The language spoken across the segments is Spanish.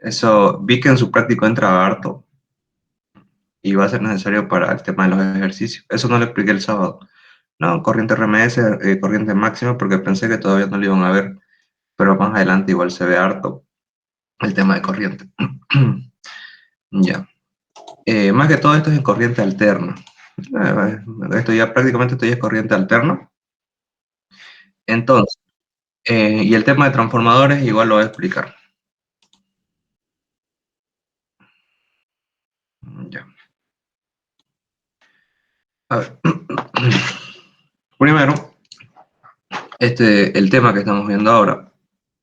Eso vi que en su práctico entra harto y va a ser necesario para el tema de los ejercicios. Eso no lo expliqué el sábado. No, corriente RMS, corriente máxima, porque pensé que todavía no lo iban a ver, pero más adelante igual se ve harto el tema de corriente. Ya. Más que todo esto es en corriente alterna. Esto ya prácticamente esto ya es corriente alterna. Entonces, y el tema de transformadores igual lo voy a explicar. Ya. A ver. Primero, el tema que estamos viendo ahora.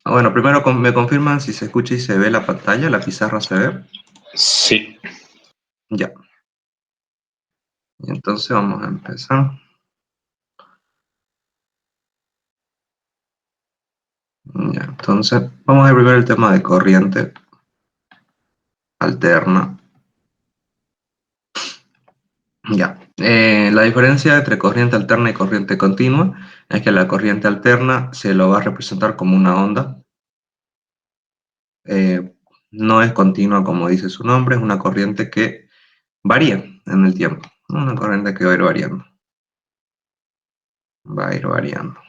Bueno, primero me confirman si se escucha y se ve la pantalla, la pizarra se ve. Sí. Ya. Y entonces vamos a empezar. Ya, entonces vamos a ver primero el tema de corriente alterna. Ya. La diferencia entre corriente alterna y corriente continua es que la corriente alterna se lo va a representar como una onda. No es continua como dice su nombre, es una corriente que varía en el tiempo. Una corriente que va a ir variando. Va a ir variando.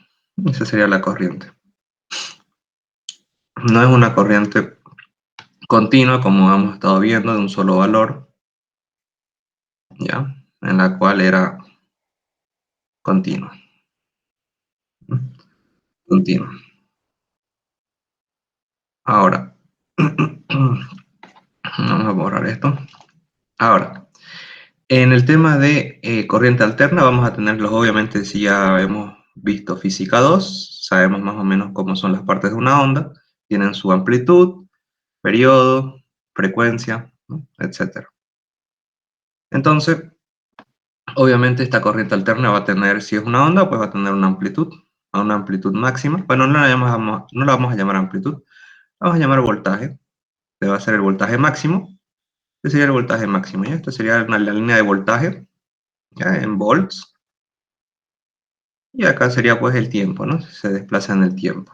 Esa sería la corriente. No es una corriente continua como hemos estado viendo de un solo valor, ¿ya? En la cual era continua. Continua. Ahora, vamos a borrar esto. Ahora, en el tema de corriente alterna vamos a tenerlos, obviamente, si ya hemos visto física 2, sabemos más o menos cómo son las partes de una onda, tienen su amplitud, periodo, frecuencia, ¿no? Etcétera. Entonces, obviamente esta corriente alterna va a tener, si es una onda, pues va a tener a una amplitud máxima. Bueno, no la vamos a llamar amplitud, la vamos a llamar voltaje, que va a ser el voltaje máximo. Este sería el voltaje máximo, ¿ya? Esta sería la línea de voltaje, ¿ya? En volts. Y acá sería pues el tiempo, ¿no? Se desplaza en el tiempo.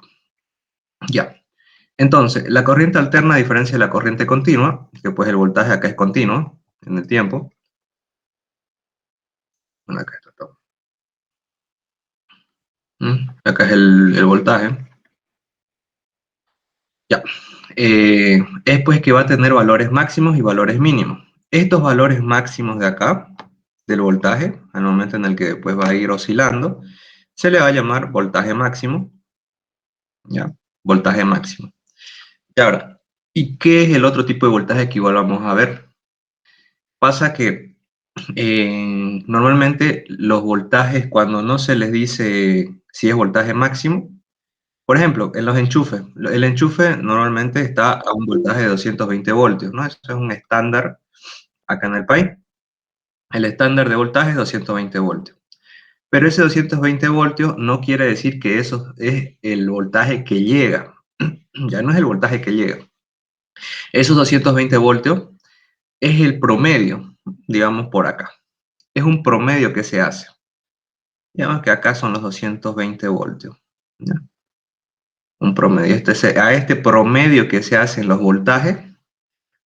Ya. Entonces, la corriente alterna, a diferencia de la corriente continua, que pues el voltaje acá es continuo en el tiempo. Bueno, acá está todo. Acá es el voltaje. Ya. Es pues que va a tener valores máximos y valores mínimos. Estos valores máximos de acá, del voltaje, al momento en el que pues va a ir oscilando, se le va a llamar voltaje máximo. ¿Ya? Voltaje máximo. Y ahora, ¿y qué es el otro tipo de voltaje que igual vamos a ver? Pasa que normalmente los voltajes, cuando no se les dice si es voltaje máximo, por ejemplo, en los enchufes, el enchufe normalmente está a un voltaje de 220 voltios, ¿no? Eso es un estándar acá en el país. El estándar de voltaje es 220 voltios. Pero ese 220 voltios no quiere decir que eso es el voltaje que llega. Ya no es el voltaje que llega. Esos 220 voltios es el promedio, digamos por acá. Es un promedio que se hace. Digamos que acá son los 220 voltios. ¿Ya? Un promedio. A este promedio que se hace en los voltajes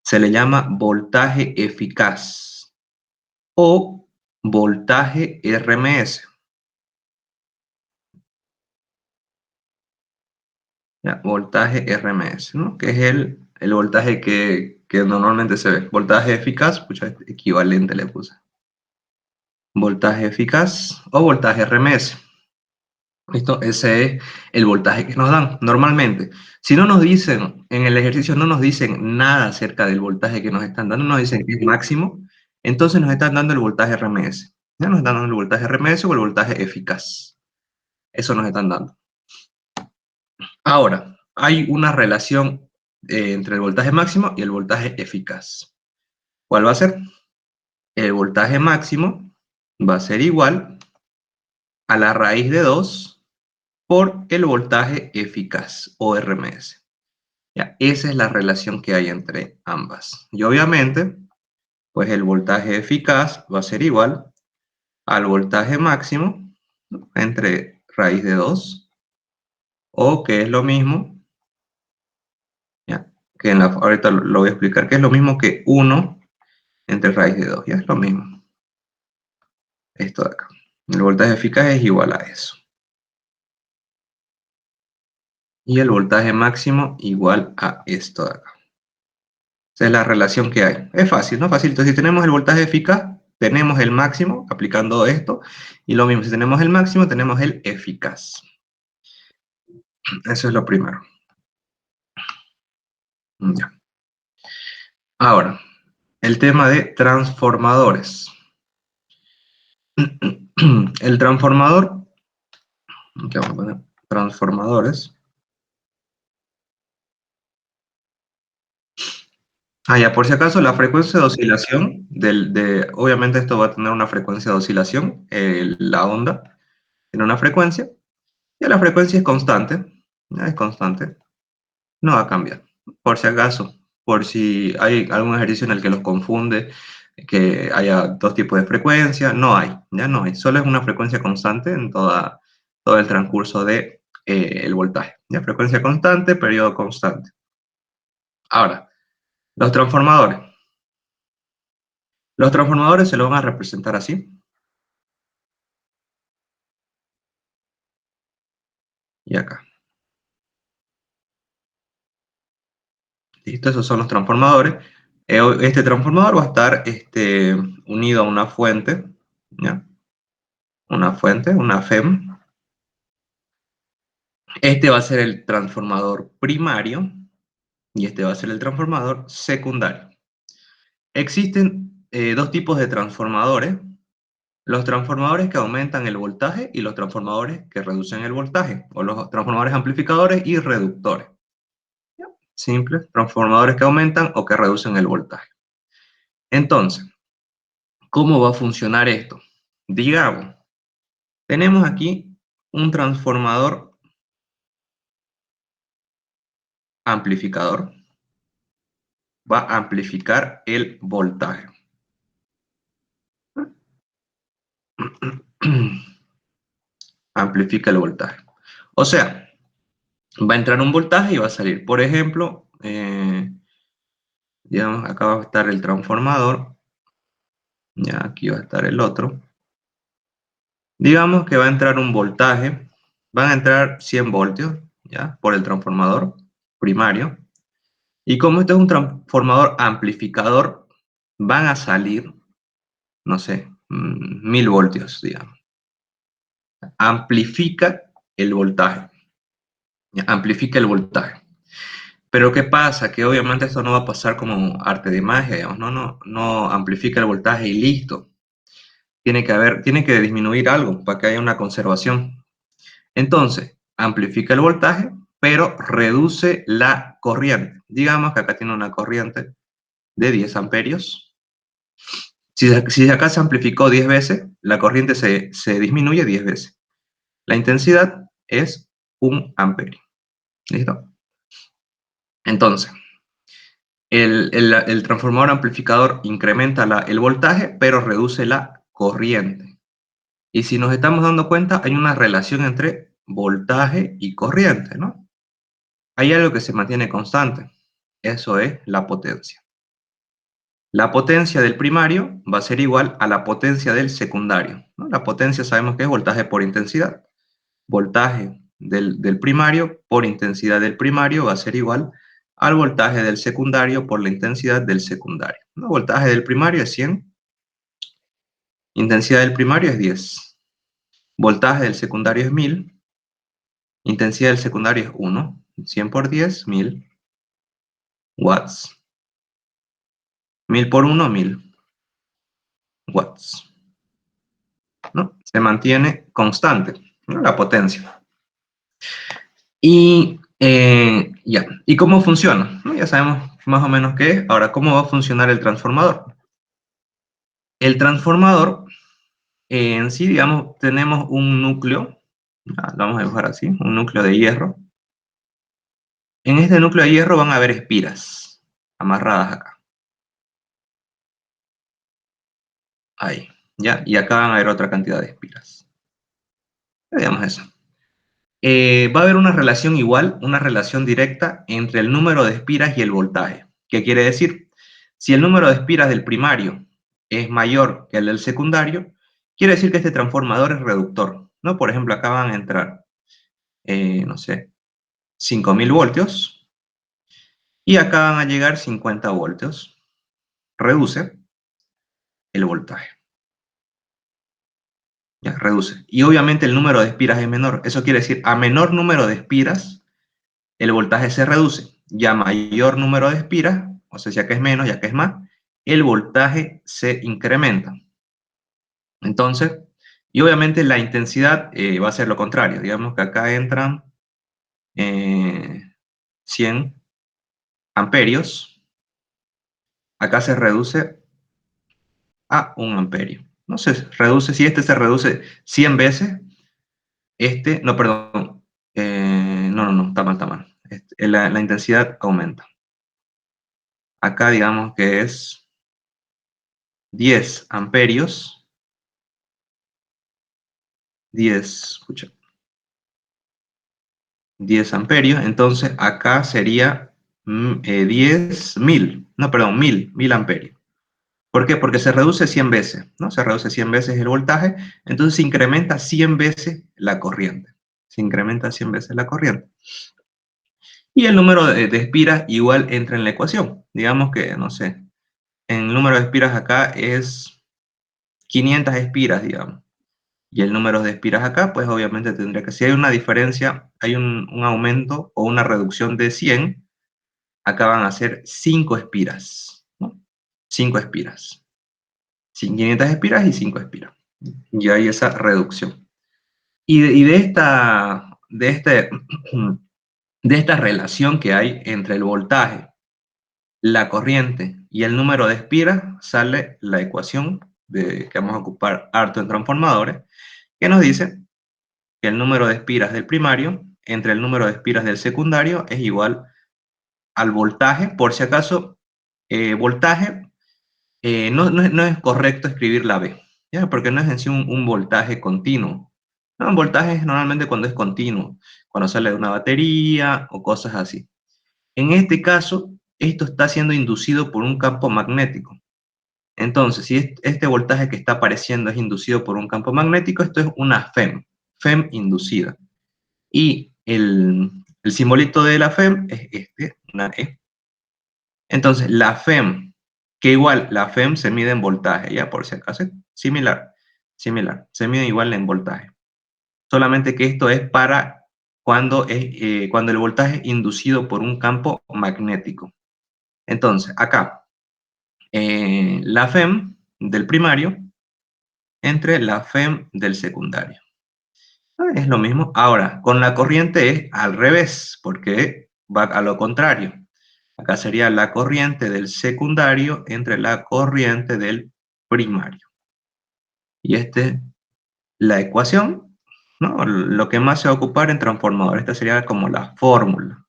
se le llama voltaje eficaz o voltaje RMS. ¿Ya? Voltaje RMS, ¿no? Que es el voltaje que normalmente se ve. Voltaje eficaz, pucha, equivalente le puse. Voltaje eficaz o voltaje RMS. ¿Listo? Ese es el voltaje que nos dan normalmente. Si no nos dicen, en el ejercicio no nos dicen nada acerca del voltaje que nos están dando, no nos dicen que es máximo, entonces nos están dando el voltaje RMS. Ya nos están dando el voltaje RMS o el voltaje eficaz. Eso nos están dando. Ahora, hay una relación entre el voltaje máximo y el voltaje eficaz. ¿Cuál va a ser? El voltaje máximo va a ser igual a la raíz de 2 por el voltaje eficaz o RMS. Ya, esa es la relación que hay entre ambas. Y obviamente, pues el voltaje eficaz va a ser igual al voltaje máximo, ¿no? Entre raíz de 2, o que es lo mismo, ¿ya? que ahorita lo voy a explicar, que es lo mismo que 1 entre raíz de 2, ya es lo mismo. Esto de acá. El voltaje eficaz es igual a eso. Y el voltaje máximo igual a esto de acá. Esa es la relación que hay. Es fácil, ¿no? Fácil. Entonces, si tenemos el voltaje eficaz, tenemos el máximo aplicando esto. Y lo mismo, si tenemos el máximo, tenemos el eficaz. Eso es lo primero. Ya. Ahora, el tema de transformadores. El transformador, aquí vamos a poner transformadores. Ya, por si acaso, la frecuencia de oscilación, obviamente esto va a tener una frecuencia de oscilación, la onda tiene una frecuencia, y la frecuencia es constante, ya es constante, no va a cambiar. Por si acaso, por si hay algún ejercicio en el que los confunde, que haya dos tipos de frecuencia, no hay, ya no hay, solo es una frecuencia constante en todo el transcurso de, el voltaje, ya frecuencia constante, periodo constante. Ahora, los transformadores. Los transformadores se lo van a representar así, y acá. ¿Listo? Esos son los transformadores. Este transformador va a estar unido a una fuente, ¿ya? Una fuente, una FEM. Este va a ser el transformador primario y este va a ser el transformador secundario. Existen dos tipos de transformadores. Los transformadores que aumentan el voltaje y los transformadores que reducen el voltaje, o los transformadores amplificadores y reductores. Simples, transformadores que aumentan o que reducen el voltaje. Entonces, ¿cómo va a funcionar esto? Digamos, tenemos aquí un transformador amplificador. Va a amplificar el voltaje. Amplifica el voltaje. O sea, va a entrar un voltaje y va a salir. Por ejemplo, digamos, acá va a estar el transformador. Ya aquí va a estar el otro. Digamos que va a entrar un voltaje. Van a entrar 100 voltios, ¿ya? Por el transformador primario. Y como este es un transformador amplificador, van a salir, no sé, 1000 voltios, digamos. Amplifica el voltaje. Amplifica el voltaje. Pero ¿qué pasa? Que obviamente esto no va a pasar como arte de magia, digamos, no amplifica el voltaje y listo. Tiene que disminuir algo para que haya una conservación. Entonces, amplifica el voltaje, pero reduce la corriente. Digamos que acá tiene una corriente de 10 amperios. Si acá se amplificó 10 veces, la corriente se disminuye 10 veces. La intensidad es 1 amperio. ¿Listo? Entonces, el transformador amplificador incrementa el voltaje, pero reduce la corriente. Y si nos estamos dando cuenta, hay una relación entre voltaje y corriente, ¿no? Hay algo que se mantiene constante. Eso es la potencia. La potencia del primario va a ser igual a la potencia del secundario, ¿no? La potencia sabemos que es voltaje por intensidad. Voltaje del primario por intensidad del primario va a ser igual al voltaje del secundario por la intensidad del secundario, ¿no? Voltaje del primario es 100, intensidad del primario es 10. Voltaje del secundario es 1000, intensidad del secundario es 1. 100 por 10, 1000 watts. 1000 por 1, 1000 watts, ¿no? Se mantiene constante, ¿no? La potencia. Y ya, ¿y cómo funciona? ¿No? Ya sabemos más o menos qué es. Ahora, ¿cómo va a funcionar el transformador? El transformador en sí, digamos, tenemos un núcleo, lo vamos a dibujar así, un núcleo de hierro. En este núcleo de hierro van a haber espiras amarradas acá. Ahí, ¿ya? Y acá van a haber otra cantidad de espiras. Veamos eso. va a haber una relación igual, una relación directa entre el número de espiras y el voltaje. ¿Qué quiere decir? Si el número de espiras del primario es mayor que el del secundario, quiere decir que este transformador es reductor, ¿no? Por ejemplo, acá van a entrar, no sé, 5000 voltios y acá van a llegar 50 voltios. Reduce el voltaje. Ya, reduce. Y obviamente el número de espiras es menor. Eso quiere decir, a menor número de espiras, el voltaje se reduce. Ya mayor número de espiras, o sea, ya que es menos, ya que es más, el voltaje se incrementa. Entonces, y obviamente la intensidad va a ser lo contrario. Digamos que acá entran 100 amperios. Acá se reduce a 1 amperio. No se reduce, si este se reduce 100 veces, no, perdón, no, está mal, está mal. La intensidad aumenta. Acá digamos que es 10 amperios, 10, 10 amperios, entonces acá sería 10.000, no, perdón, 1000 amperios. ¿Por qué? Porque se reduce 100 veces, ¿no? Se reduce 100 veces el voltaje, entonces se incrementa 100 veces la corriente. Se incrementa 100 veces la corriente. Y el número de espiras igual entra en la ecuación. Digamos que, no sé, el número de espiras acá es 500 espiras, digamos. Y el número de espiras acá, pues obviamente tendría que, si hay una diferencia, hay un aumento o una reducción de 100, acá van a ser 5 espiras, ¿no? 5 espiras. 500 espiras y 5 espiras. Y hay esa reducción. Y de esta relación que hay entre el voltaje, la corriente y el número de espiras, sale la ecuación que vamos a ocupar harto en transformadores, que nos dice que el número de espiras del primario entre el número de espiras del secundario es igual al voltaje. Por si acaso, voltaje, no es correcto escribir la B, ¿ya? Porque no es en sí un voltaje continuo. No, un voltaje es normalmente cuando es continuo, cuando sale de una batería o cosas así. En este caso, esto está siendo inducido por un campo magnético. Entonces, si este voltaje que está apareciendo es inducido por un campo magnético, esto es una FEM inducida. Y el simbolito de la FEM es una E. Entonces, la FEM, que igual la FEM se mide en voltaje, ya por si acaso, similar, se mide igual en voltaje. Solamente que esto es para cuando el voltaje es inducido por un campo magnético. Entonces, acá, la FEM del primario entre la FEM del secundario. Es lo mismo. Ahora, con la corriente es al revés, porque va a lo contrario. Acá sería la corriente del secundario entre la corriente del primario. Y la ecuación, ¿no? Lo que más se va a ocupar en transformador. Esta sería como la fórmula.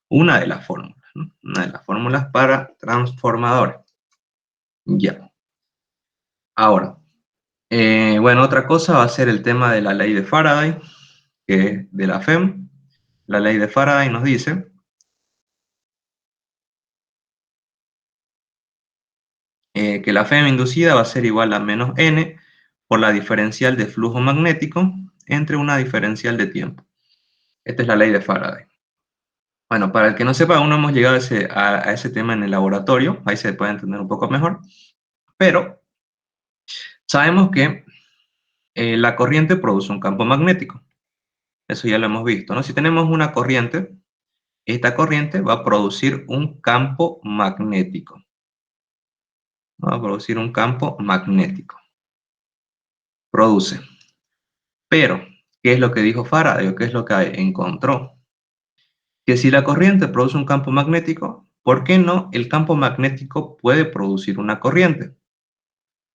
Una de las fórmulas, ¿no? Una de las fórmulas para transformadores. Ya. Ahora, bueno, otra cosa va a ser el tema de la ley de Faraday, que es de la FEM. La ley de Faraday nos dice que la FEM inducida va a ser igual a menos n por la diferencial de flujo magnético entre una diferencial de tiempo. Esta es la ley de Faraday. Bueno, para el que no sepa, aún no hemos llegado a ese tema en el laboratorio, ahí se puede entender un poco mejor, pero sabemos que la corriente produce un campo magnético. Eso ya lo hemos visto, ¿no? Si tenemos una corriente, esta corriente va a producir un campo magnético. Va a producir un campo magnético. Produce. Pero, ¿qué es lo que dijo Faraday o qué es lo que encontró? Que si la corriente produce un campo magnético, ¿por qué no el campo magnético puede producir una corriente?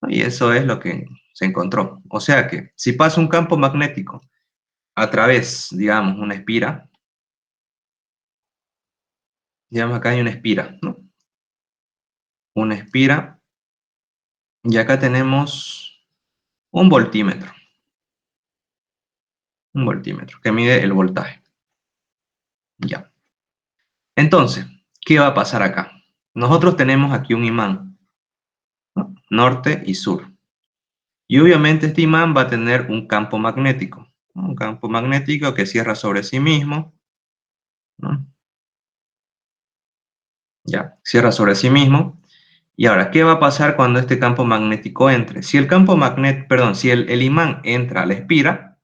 Y eso es lo que se encontró. O sea que si pasa un campo magnético a través, digamos, una espira, digamos acá hay una espira, ¿no? Una espira, y acá tenemos un voltímetro. Un voltímetro, que mide el voltaje. Ya. Entonces, ¿qué va a pasar acá? Nosotros tenemos aquí un imán, ¿no? Norte y sur. Y obviamente este imán va a tener un campo magnético, ¿no? Un campo magnético que cierra sobre sí mismo, ¿no? Ya, cierra sobre sí mismo. Y ahora, ¿qué va a pasar cuando este campo magnético entre? Si el campo magnético, perdón, si el imán entra a la espira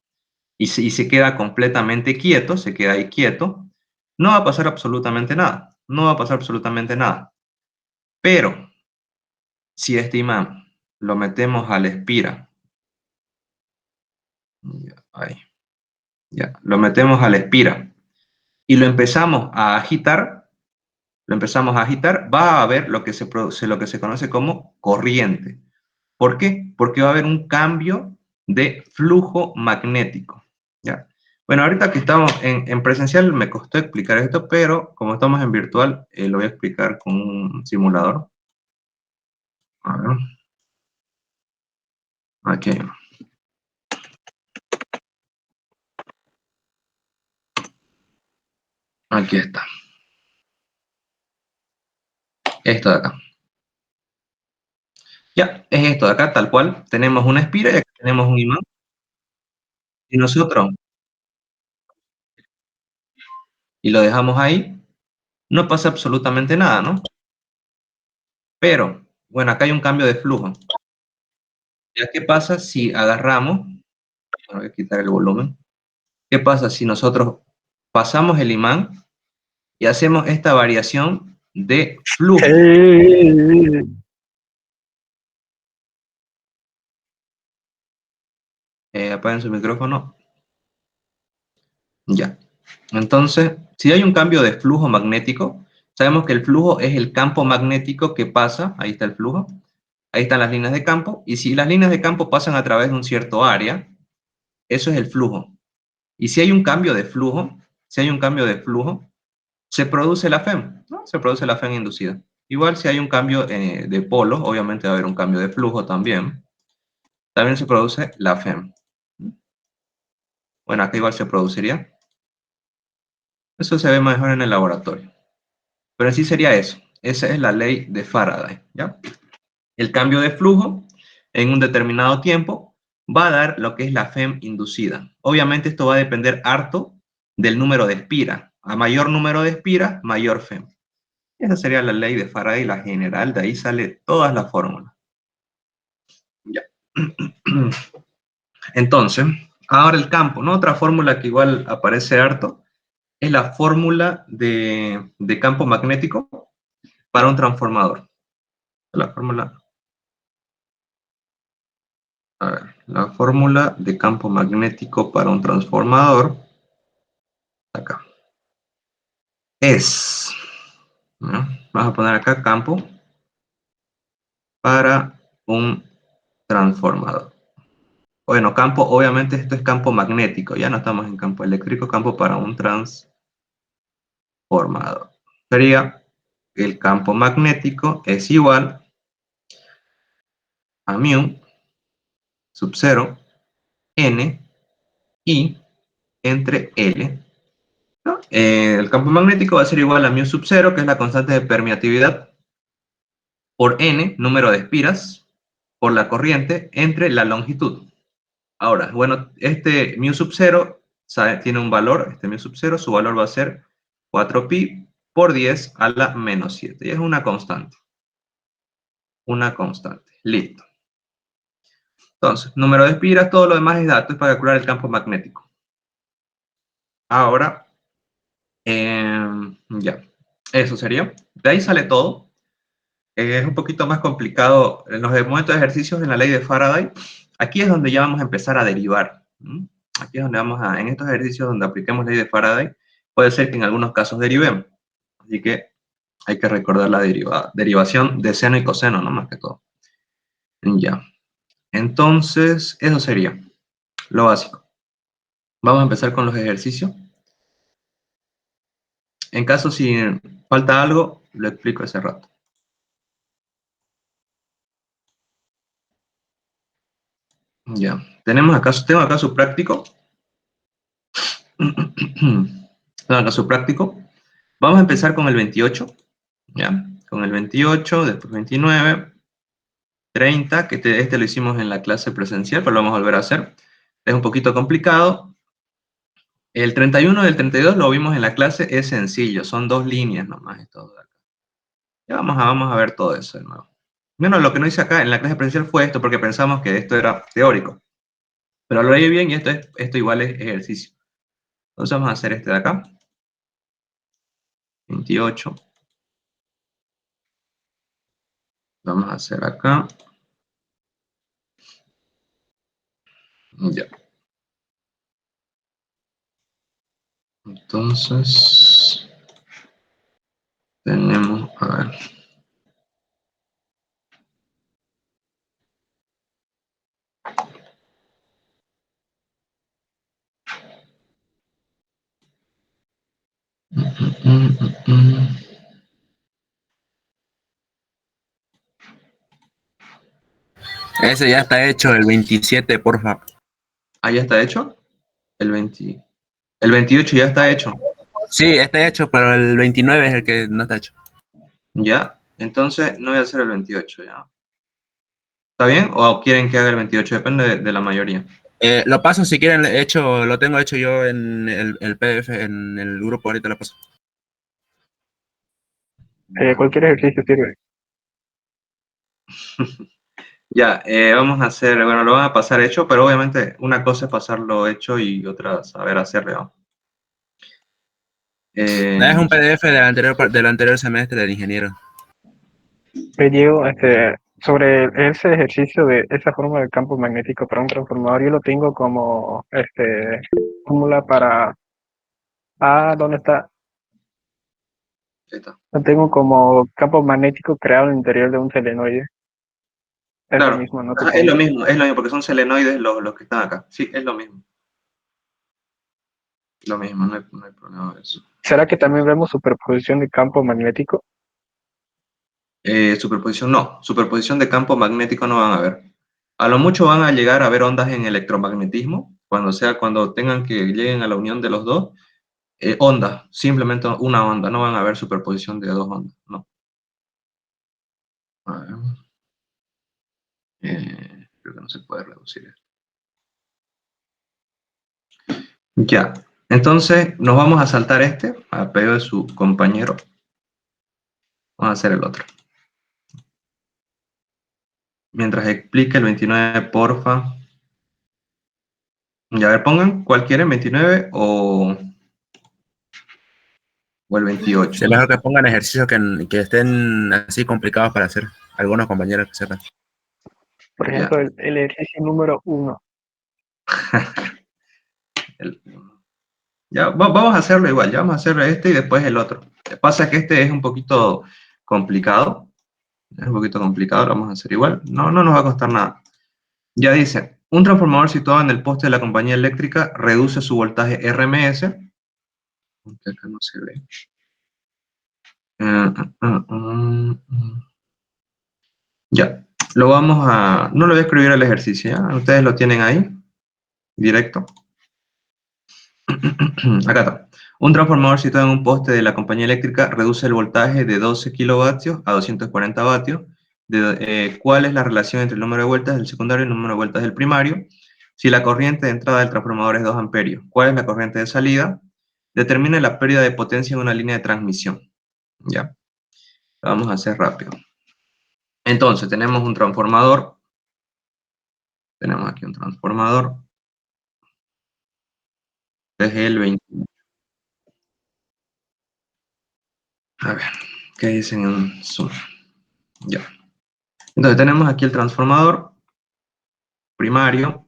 y se queda completamente quieto, se queda ahí quieto, no va a pasar absolutamente nada. No va a pasar absolutamente nada. Pero si este imán lo metemos a la espira, ya, ahí, ya, lo metemos a la espira y lo empezamos a agitar, va a haber lo que se produce, lo que se conoce como corriente. ¿Por qué? Porque va a haber un cambio de flujo magnético. ¿Ya? Bueno, ahorita que estamos en presencial me costó explicar esto, pero como estamos en virtual, lo voy a explicar con un simulador. A ver, aquí, aquí está. Esto de acá. Ya, es esto de acá, tal cual. Tenemos una espira y aquí tenemos un imán. Y nosotros, y lo dejamos ahí, no pasa absolutamente nada, ¿no? Pero, bueno, acá hay un cambio de flujo. ¿Ya qué pasa si agarramos, voy a quitar el volumen, qué pasa si nosotros pasamos el imán y hacemos esta variación de flujo? Apaguen su micrófono. Ya. Entonces, si hay un cambio de flujo magnético, sabemos que el flujo es el campo magnético que pasa, ahí está el flujo, ahí están las líneas de campo, y si las líneas de campo pasan a través de un cierto área, eso es el flujo. Y si hay un cambio de flujo, si hay un cambio de flujo, se produce la FEM, ¿no? Se produce la FEM inducida. Igual si hay un cambio de polo, obviamente va a haber un cambio de flujo también. También se produce la FEM. Bueno, acá igual se produciría. Eso se ve mejor en el laboratorio. Pero en sí sería eso. Esa es la ley de Faraday, ¿ya? El cambio de flujo en un determinado tiempo va a dar lo que es la FEM inducida. Obviamente esto va a depender harto del número de espiras. A mayor número de espiras, mayor FEM. Esa sería la ley de Faraday, la general. De ahí sale todas las fórmulas. Ya. Entonces, ahora el campo, ¿no? Otra fórmula que igual aparece harto es la fórmula de campo magnético para un transformador. La fórmula, a ver, la fórmula de campo magnético para un transformador, acá, es, ¿no? Vamos a poner acá campo para un transformador. Bueno, campo, obviamente esto es campo magnético, ya no estamos en campo eléctrico, campo para un transformador. Sería el campo magnético es igual a mu sub 0 n i entre L, ¿no? El campo magnético va a ser igual a mu sub 0, que es la constante de permeatividad, por n, número de espiras, por la corriente, entre la longitud. Ahora, bueno, este mu sub 0 tiene un valor, este mu sub 0, su valor va a ser 4pi por 10 a la menos 7. Y es una constante. Una constante. Listo. Entonces, número de espiras, todo lo demás es datos para calcular el campo magnético. Ahora, ya, eso sería. De ahí sale todo. Es un poquito más complicado en los momentos de ejercicios en la ley de Faraday. Aquí es donde ya vamos a empezar a derivar. ¿Mm? Aquí es donde vamos a, en estos ejercicios donde apliquemos ley de Faraday, puede ser que en algunos casos derivemos. Así que hay que recordar la derivación de seno y coseno, ¿no? Más que todo. Ya. Entonces, eso sería lo básico. Vamos a empezar con los ejercicios. En caso si falta algo, lo explico ese rato. Ya. Tengo acá su práctico. Hagan caso práctico. Vamos a empezar con el 28, ¿ya? Con el 28, después 29, 30, que este lo hicimos en la clase presencial, pero lo vamos a volver a hacer. Es un poquito complicado. El 31 y el 32 lo vimos en la clase, es sencillo, son dos líneas nomás. Esto de acá. Ya vamos a ver todo eso de nuevo. Bueno, lo que no hice acá en la clase presencial fue esto, porque pensamos que esto era teórico. Pero lo leí bien y esto igual es ejercicio. Entonces vamos a hacer este de acá. 28. Vamos a hacer acá. Ya. Entonces, tenemos, a ver. Ese ya está hecho, el 27, porfa. Ah, ya está hecho. El 28 ya está hecho. Sí, está hecho, pero el 29 es el que no está hecho. Ya. Entonces, no voy a hacer el 28 ya. ¿Está bien? ¿O quieren que haga el 28? Depende de la mayoría. Lo paso si quieren, hecho, lo tengo hecho yo en el PDF, en el grupo, ahorita lo paso. Cualquier ejercicio sirve. Ya, vamos a hacer, bueno, lo van a pasar hecho, pero obviamente una cosa es pasarlo hecho y otra saber hacerlo, ¿no? Es un PDF del anterior semestre del ingeniero. Diego, sobre ese ejercicio de esa forma del campo magnético para un transformador, yo lo tengo como fórmula para ¿dónde está? Ahí está. Lo tengo como campo magnético creado en el interior de un selenoide. Es lo Claro, mismo, ¿no? ajá, Supongo. es lo mismo, porque son selenoides los que están acá. Sí, es lo mismo. Lo mismo, no hay problema de eso. ¿Será que también vemos superposición de campo magnético? Superposición, no. Superposición de campo magnético no van a ver. A lo mucho van a llegar a ver ondas en electromagnetismo, cuando tengan que lleguen a la unión de los dos. Onda, simplemente una onda, no van a ver superposición de dos ondas, no. A ver. Creo que no se puede reducir esto. Ya, entonces nos vamos a saltar a pedido de su compañero. Vamos a hacer el otro. Mientras explique el 29, porfa. Ya, a ver, pongan cuál quieren, 29 o el 28. Es mejor que pongan ejercicios que estén así complicados para hacer. Algunos compañeros que sepan. Por Ya. ejemplo, el ejercicio número 1. Ya, vamos a hacerlo igual, ya vamos a hacer este y después el otro. Pasa que este es un poquito complicado. Es un poquito complicado, lo vamos a hacer igual. No nos va a costar nada. Ya dice, un transformador situado en el poste de la compañía eléctrica reduce su voltaje RMS. Aunque acá no se ve. Ya, no lo voy a escribir el ejercicio, ¿ya? Ustedes lo tienen ahí, directo. Acá está. Un transformador situado en un poste de la compañía eléctrica reduce el voltaje de 12 kilovatios a 240 vatios. ¿Cuál es la relación entre el número de vueltas del secundario y el número de vueltas del primario? Si la corriente de entrada del transformador es 2 amperios, ¿cuál es la corriente de salida? Determine la pérdida de potencia en una línea de transmisión. Ya, lo vamos a hacer rápido. Entonces, tenemos un transformador. Tenemos aquí un transformador. Es el 20. A ver, ¿qué dicen en Zoom? Ya. Entonces tenemos aquí el transformador primario,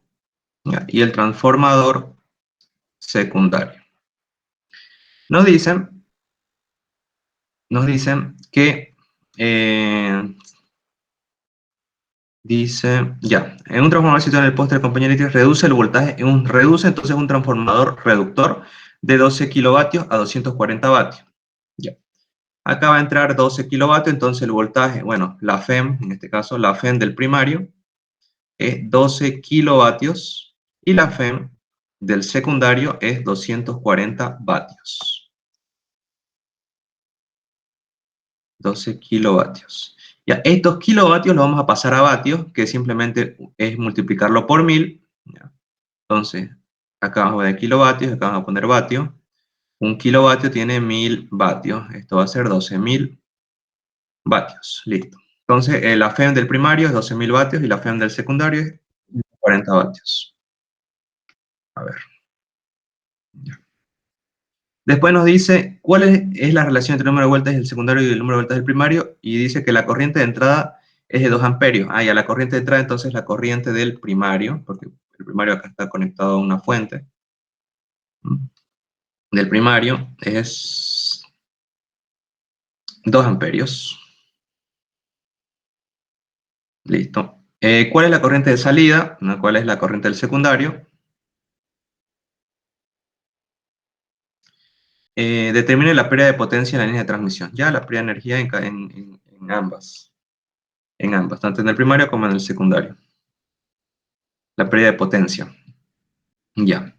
¿ya? Y el transformador secundario. Nos dicen que dice, ya, en un transformador situado en el poste de compañía eléctrica reduce el voltaje, reduce entonces un transformador reductor de 12 kilovatios a 240 vatios. Ya. Acá va a entrar 12 kilovatios, entonces el voltaje, bueno, la FEM, en este caso, la FEM del primario es 12 kilovatios y la FEM del secundario es 240 vatios. 12 kilovatios. Ya, estos kilovatios los vamos a pasar a vatios, que simplemente es multiplicarlo por 1000. ¿Ya? Entonces, acá vamos a poner kilovatios, acá vamos a poner vatios. Un kilovatio tiene 1000 vatios. Esto va a ser 12.000 vatios. Listo. Entonces, la FEM del primario es 12.000 vatios y la FEM del secundario es 40 vatios. A ver. Ya. Después nos dice cuál es la relación entre el número de vueltas del secundario y el número de vueltas del primario, y dice que la corriente de entrada es de 2 amperios. Ah, ya, la corriente de entrada entonces es la corriente del primario, porque el primario acá está conectado a una fuente. Del primario es 2 amperios. Listo. ¿Cuál es la corriente de salida? ¿Cuál es la corriente del secundario? Determine la pérdida de potencia en la línea de transmisión. Ya, la pérdida de energía en ambas. En ambas, tanto en el primario como en el secundario. La pérdida de potencia. Ya.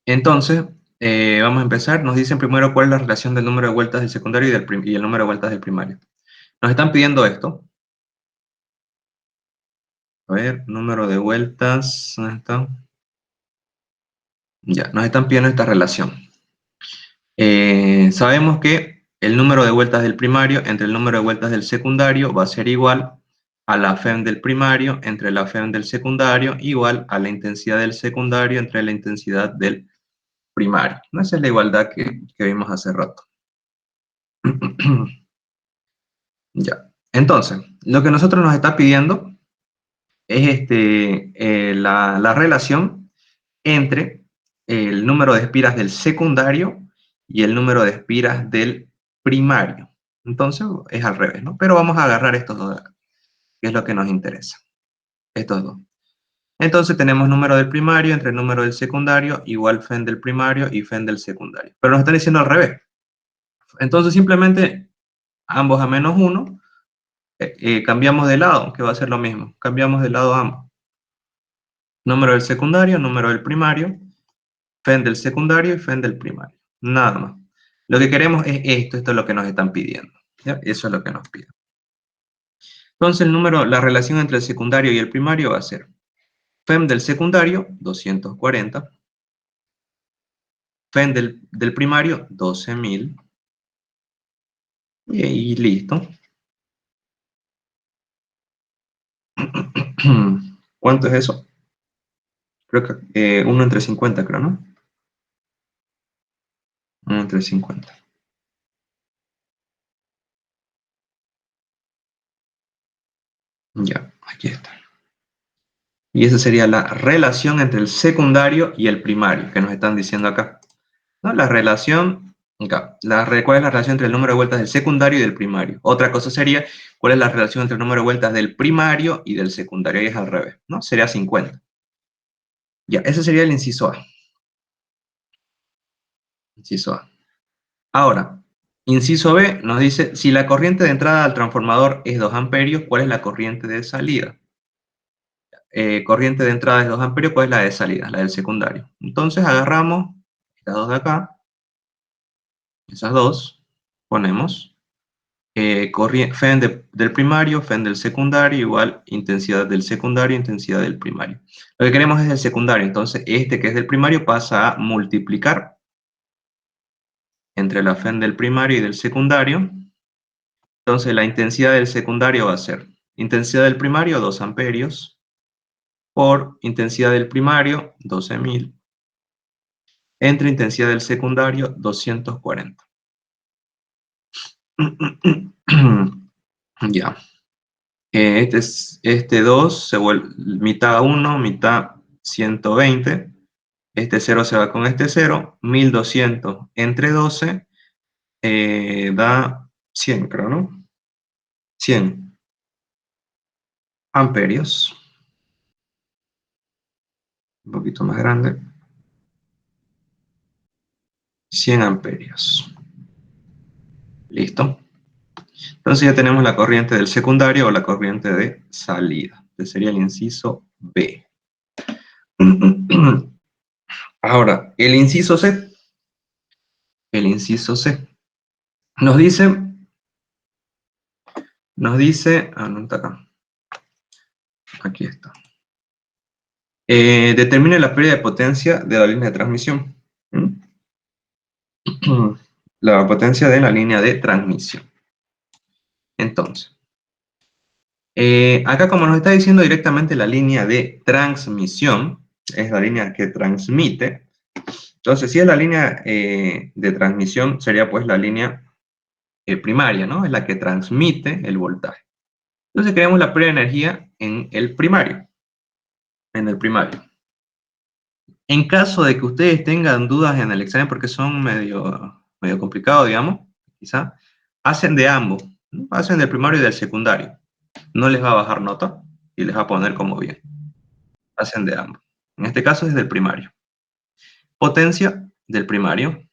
Entonces, vamos a empezar. Nos dicen primero cuál es la relación del número de vueltas del secundario y el número de vueltas del primario. Nos están pidiendo esto. A ver, número de vueltas. ¿Dónde está? Ya, nos están pidiendo esta relación. Sabemos que el número de vueltas del primario entre el número de vueltas del secundario va a ser igual a la FEM del primario entre la FEM del secundario igual a la intensidad del secundario entre la intensidad del primario. Esa es la igualdad que vimos hace rato. Ya. Entonces, lo que nosotros nos está pidiendo es la relación entre el número de espiras del secundario y el número de espiras del primario. Entonces, es al revés, ¿no? Pero vamos a agarrar estos dos de acá, que es lo que nos interesa. Estos dos. Entonces tenemos número del primario entre el número del secundario igual FEN del primario y FEN del secundario. Pero nos están diciendo al revés. Entonces simplemente ambos a menos 1, cambiamos de lado, que va a ser lo mismo. Cambiamos de lado ambos. Número del secundario, número del primario, FEN del secundario y FEN del primario. Nada más. Lo que queremos es esto es lo que nos están pidiendo. ¿Ya? Eso es lo que nos piden. Entonces la relación entre el secundario y el primario va a ser FEM del secundario, 240, FEM del primario, 12.000, y listo. ¿Cuánto es eso? Creo que 1 entre 50, creo, ¿no? 1 entre 50. Ya, aquí está. Y esa sería la relación entre el secundario y el primario, que nos están diciendo acá. ¿No? La relación, acá, ¿cuál es la relación entre el número de vueltas del secundario y del primario? Otra cosa sería, ¿cuál es la relación entre el número de vueltas del primario y del secundario? Y es al revés, ¿no? Sería 50. Ya, ese sería el inciso A. Inciso A. Ahora, inciso B nos dice, si la corriente de entrada al transformador es 2 amperios, ¿cuál es la corriente de salida? Corriente de entrada es 2 amperios, ¿cuál es la de salida? La del secundario. Entonces agarramos estas dos de acá, esas dos, ponemos FEN del primario, FEN del secundario, igual intensidad del secundario, intensidad del primario. Lo que queremos es el secundario, entonces este que es del primario pasa a multiplicar entre la FEN del primario y del secundario. Entonces la intensidad del secundario va a ser intensidad del primario, 2 amperios, por intensidad del primario, 12.000, entre intensidad del secundario, 240. Ya. Este 2 se vuelve mitad 1, mitad 120. Este 0 se va con este 0. 1200 entre 12 da 100, creo, ¿no? 100 amperios. Un poquito más grande. 100 amperios. Listo. Entonces ya tenemos la corriente del secundario o la corriente de salida. Este sería el inciso B. Ahora, el inciso C. El inciso C. Nos dice, no está acá. Aquí está. Determine la pérdida de potencia de la línea de transmisión. ¿Mm? La potencia de la línea de transmisión. Entonces, acá como nos está diciendo directamente la línea de transmisión, es la línea que transmite. Entonces, si es la línea de transmisión, sería pues la línea primaria, ¿no? Es la que transmite el voltaje. Entonces, creamos la pérdida de energía en el primario. En el primario. En caso de que ustedes tengan dudas en el examen, porque son medio complicados, digamos, quizá, hacen de ambos, ¿no? Hacen del primario y del secundario. No les va a bajar nota y les va a poner como bien. Hacen de ambos. En este caso es del primario. Potencia del primario.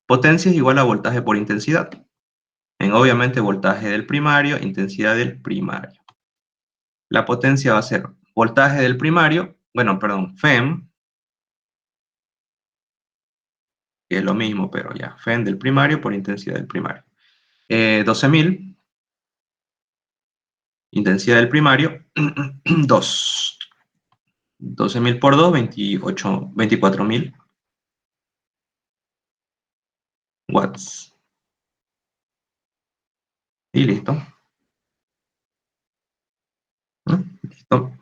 Potencia es igual a voltaje por intensidad. En obviamente voltaje del primario, intensidad del primario. La potencia va a ser voltaje del primario, bueno, perdón, FEM, que es lo mismo, pero ya, FEM del primario por intensidad del primario. 12.000, intensidad del primario, 2. 12.000 por 2, 24.000 watts. Y listo. ¿No? Listo.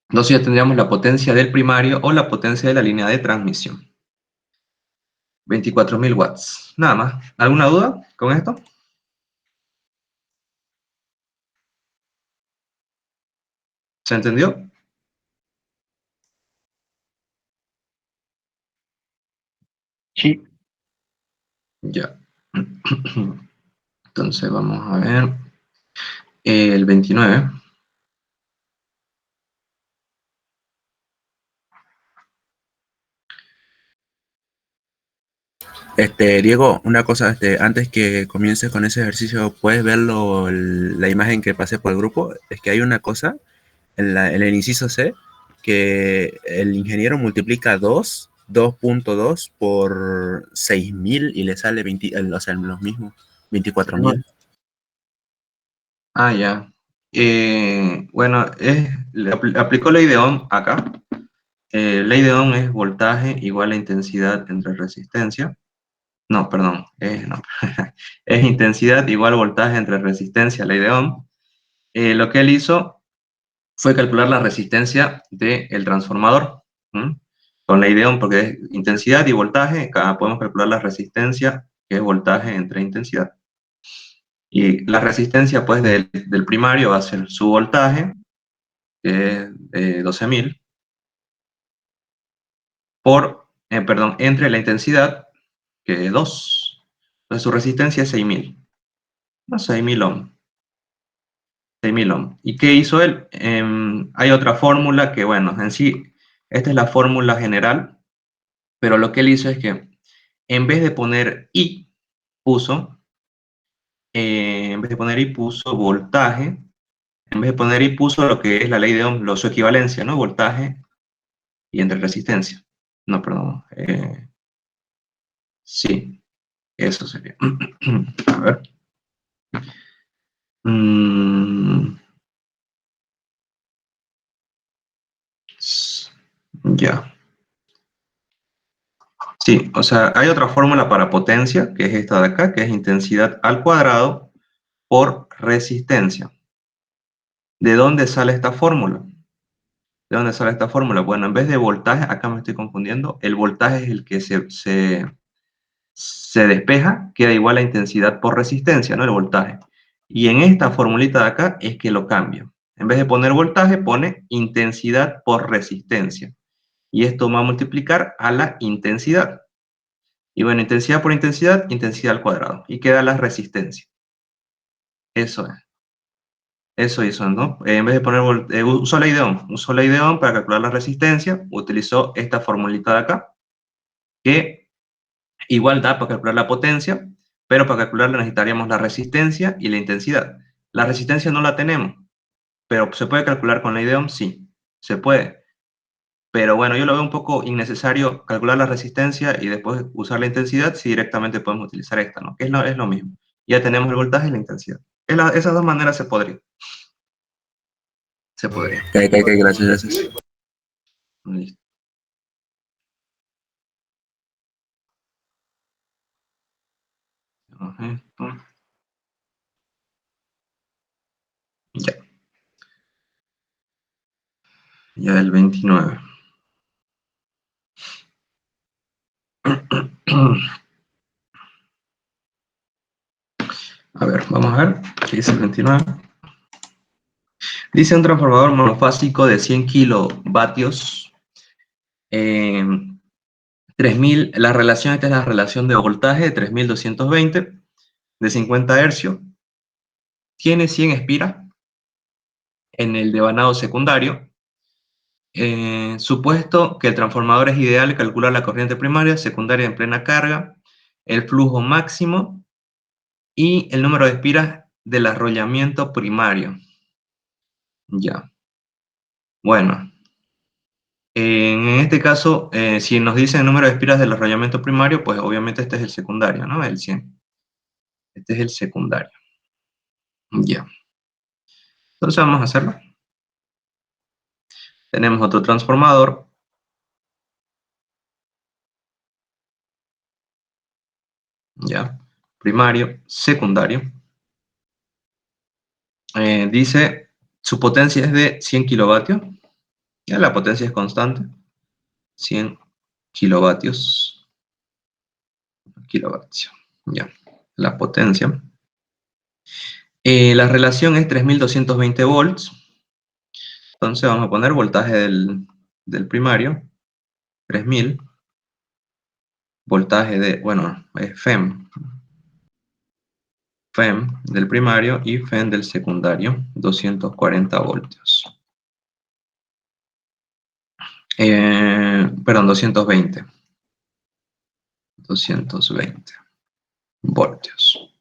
Entonces ya tendríamos la potencia del primario o la potencia de la línea de transmisión. 24.000 watts. Nada más. ¿Alguna duda con esto? ¿Se entendió? Sí. Ya. Entonces vamos a ver. El 29. Diego, una cosa, antes que comiences con ese ejercicio, ¿puedes verlo, la imagen que pasé por el grupo? Es que hay una cosa en el inciso C, que el ingeniero multiplica 2.2 por 6.000 y le sale 20, o sea, los mismos, 24.000. Ah, ya. Bueno, aplicó ley de Ohm acá. Ley de Ohm es voltaje igual a intensidad entre resistencia. No, perdón. No. Es intensidad igual voltaje entre resistencia, ley de Ohm. Lo que él hizo fue calcular la resistencia del transformador. ¿Mm? Con ley de Ohm, porque es intensidad y voltaje, acá podemos calcular la resistencia, que es voltaje entre intensidad. Y la resistencia pues del primario va a ser su voltaje, que es de 12.000, entre la intensidad, que es 2. Entonces su resistencia es 6.000. No, 6.000 ohm. 6.000 ohm. ¿Y qué hizo él? Hay otra fórmula que, bueno, en sí, esta es la fórmula general, pero lo que él hizo es que en vez de poner I, puso voltaje. En vez de poner I, puso lo que es la ley de Ohm, su equivalencia, ¿no? Voltaje y entre resistencia. No, perdón. Sí, eso sería. A ver. Ya. Sí, o sea, hay otra fórmula para potencia, que es esta de acá, que es intensidad al cuadrado por resistencia. ¿De dónde sale esta fórmula? ¿De dónde sale esta fórmula? Bueno, en vez de voltaje, acá me estoy confundiendo, el voltaje es el que se despeja, queda igual a intensidad por resistencia, ¿no? El voltaje. Y en esta formulita de acá es que lo cambia. En vez de poner voltaje, pone intensidad por resistencia. Y esto va a multiplicar a la intensidad. Y bueno, intensidad por intensidad, intensidad al cuadrado. Y queda la resistencia. Eso es. Eso hizo, ¿no? En vez de poner, usó ley de Ohm. Usó ley de Ohm para calcular la resistencia. Utilizó esta formulita de acá, que igual da para calcular la potencia, pero para calcularla necesitaríamos la resistencia y la intensidad. La resistencia no la tenemos, pero ¿se puede calcular con ley de Ohm? Sí, se puede. Pero bueno, yo lo veo un poco innecesario calcular la resistencia y después usar la intensidad si directamente podemos utilizar esta, ¿no? Que es lo mismo. Ya tenemos el voltaje y la intensidad. Esas dos maneras se podría. Se podría. Gracias, gracias. Listo. Esto. Ya. Ya el 29. A ver, vamos a ver. ¿Qué dice el 29? Dice un transformador monofásico de 100 kilovatios. 3000, la relación, esta es la relación de voltaje de 3220 de 50 hercios. Tiene 100 espiras en el devanado secundario. Supuesto que el transformador es ideal, calcular la corriente primaria, secundaria en plena carga, el flujo máximo y el número de espiras del arrollamiento primario. Ya. Bueno, en este caso, si nos dicen el número de espiras del arrollamiento primario, pues obviamente este es el secundario, ¿no? El 100. Este es el secundario. Ya. Entonces vamos a hacerlo. Tenemos otro transformador. Ya. Primario, secundario. Dice, su potencia es de 100 kilovatios. Ya, la potencia es constante. 100 kilovatios. Kilovatios. Ya. La potencia. La relación es 3220 volts. Entonces vamos a poner voltaje del primario. 3000. Voltaje de, bueno, es FEM. FEM del primario y FEM del secundario. 240 voltios. Perdón, 220. 220 voltios.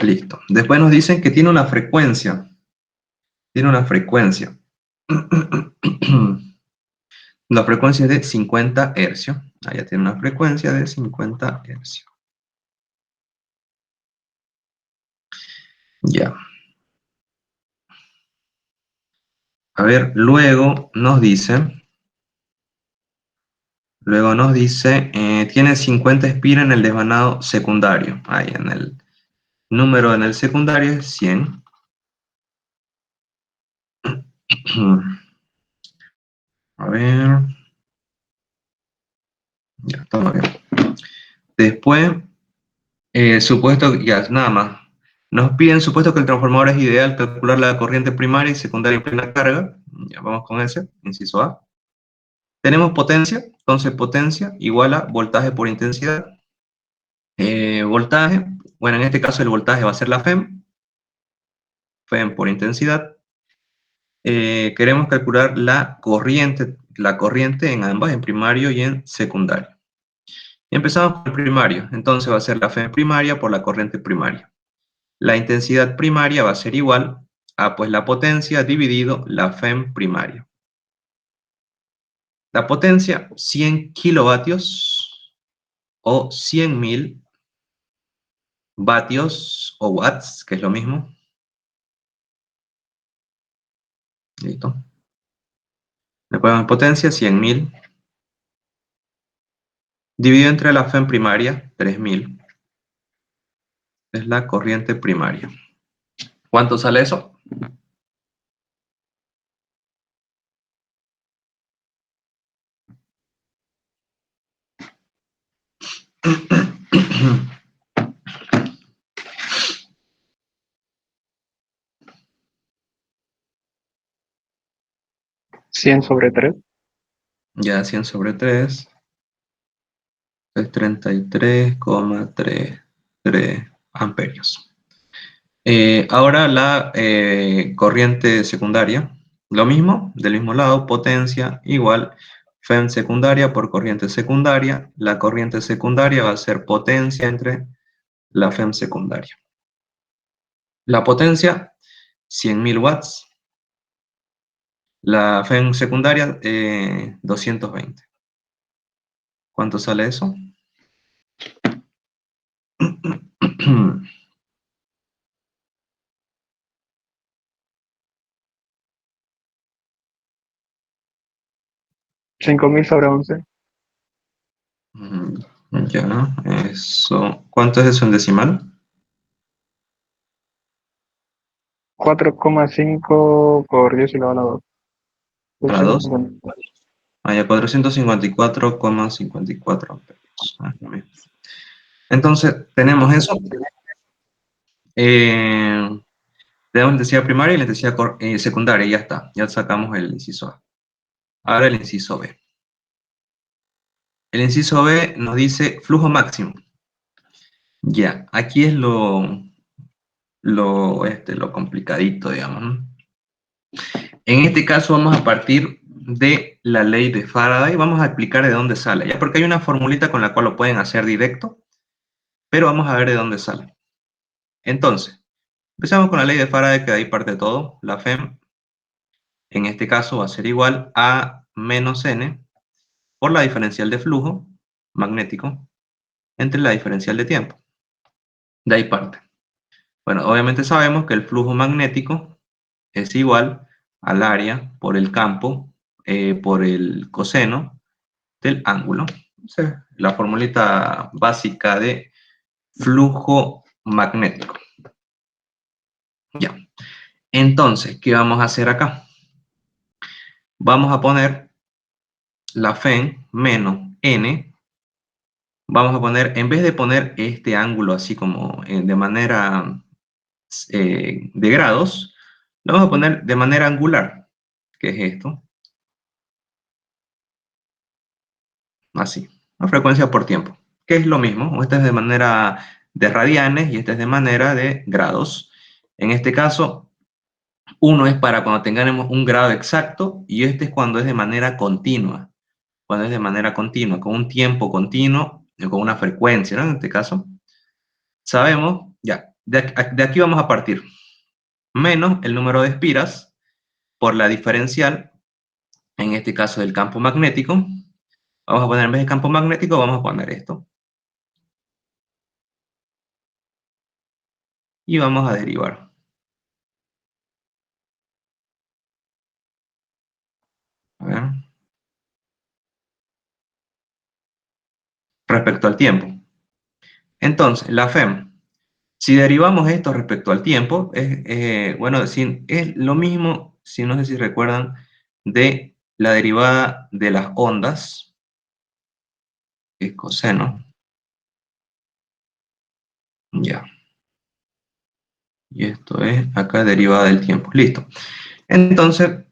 Listo. Después nos dicen que tiene una frecuencia. Tiene una frecuencia. La frecuencia es de 50 hercios. Allá tiene una frecuencia de 50 hercios. Ya. A ver, luego nos dice, tiene 50 espiras en el desvanado secundario. Ahí en el número en el secundario es 100. A ver. Ya, estamos bien. Después, supuesto, ya, nada más. Nos piden, supuesto que el transformador es ideal, calcular la corriente primaria y secundaria en plena carga. Ya vamos con ese, inciso A. Tenemos potencia, entonces potencia igual a voltaje por intensidad. Voltaje, bueno, en este caso el voltaje va a ser la FEM, FEM por intensidad. Queremos calcular la corriente en ambas, en primario y en secundario. Y empezamos con el primario, entonces va a ser la FEM primaria por la corriente primaria. La intensidad primaria va a ser igual a pues la potencia dividido la FEM primaria. La potencia, 100 kilovatios o 100.000 vatios o watts, que es lo mismo. Listo. Le ponemos potencia, 100.000. Dividido entre la FEM primaria, 3.000. Es la corriente primaria. ¿Cuánto sale eso? ¿100/3? Ya 100 sobre 3 es 33,33 amperios. Ahora la corriente secundaria, lo mismo, del mismo lado, potencia igual FEM secundaria por corriente secundaria. La corriente secundaria va a ser potencia entre la FEM secundaria. La potencia, 100.000 watts. La FEM secundaria, 220. ¿Cuánto sale eso? $5,000/11. Ya, eso. ¿Cuánto es eso en decimal? 4,5 por 10 elevado a la 2. A la 2. 250. Ah, ya, 454,54 amperes. Ah, lo mismo. Entonces, tenemos eso. Tenemos intensidad primaria y la intensidad secundaria, y ya está. Ya sacamos el inciso A. Ahora el inciso B. El inciso B nos dice flujo máximo. Ya, aquí es lo complicadito, digamos, ¿no? En este caso vamos a partir de la ley de Faraday, vamos a explicar de dónde sale, ya, porque hay una formulita con la cual lo pueden hacer directo, pero vamos a ver de dónde sale. Entonces, empezamos con la ley de Faraday, que de ahí parte todo. La FEM, en este caso, va a ser igual a menos n por la diferencial de flujo magnético entre la diferencial de tiempo. De ahí parte. Bueno, obviamente sabemos que el flujo magnético es igual al área por el campo, por el coseno del ángulo. La formulita básica de flujo magnético. Ya. Entonces, ¿qué vamos a hacer acá? Vamos a poner la FEN menos n. Vamos a poner, en vez de poner este ángulo así como de manera de grados, lo vamos a poner de manera angular, que es esto. Así, la frecuencia por tiempo, que es lo mismo. Esta es de manera de radianes y esta es de manera de grados. En este caso, uno es para cuando tengamos un grado exacto y este es cuando es de manera continua. Cuando es de manera continua, con un tiempo continuo, con una frecuencia, ¿no? En este caso, sabemos, ya, de aquí vamos a partir. Menos el número de espiras por la diferencial, en este caso del campo magnético. Vamos a poner, en vez de campo magnético, vamos a poner esto. Y vamos a derivar. A ver. Respecto al tiempo. Entonces, la FEM, si derivamos esto respecto al tiempo, bueno, es lo mismo, si no sé si recuerdan, de la derivada de las ondas, que es coseno. Ya. Y esto es acá derivada del tiempo. Listo. Entonces,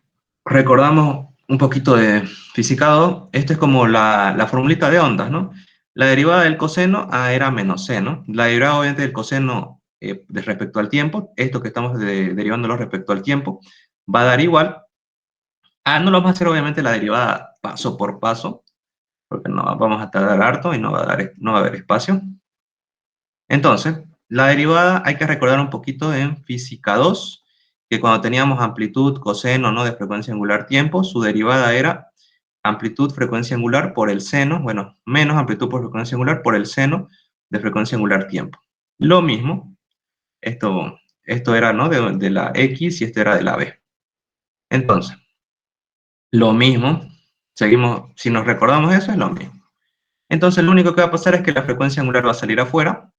recordamos un poquito de física 2. Esto es como la formulita de ondas, ¿no? La derivada del coseno era menos c, ¿no? La derivada obviamente del coseno respecto al tiempo, esto que estamos derivándolo respecto al tiempo, va a dar igual. No lo vamos a hacer obviamente la derivada paso por paso, porque no vamos a tardar harto y no va a haber espacio. Entonces, la derivada hay que recordar un poquito en física 2, que cuando teníamos amplitud, coseno, ¿no? De frecuencia angular tiempo, su derivada era amplitud frecuencia angular por el seno, bueno, menos amplitud por frecuencia angular por el seno de frecuencia angular tiempo. Lo mismo, esto era, ¿no? de la X y esto era de la B. Entonces, lo mismo, seguimos, si nos recordamos eso, es lo mismo. Entonces, lo único que va a pasar es que la frecuencia angular va a salir afuera,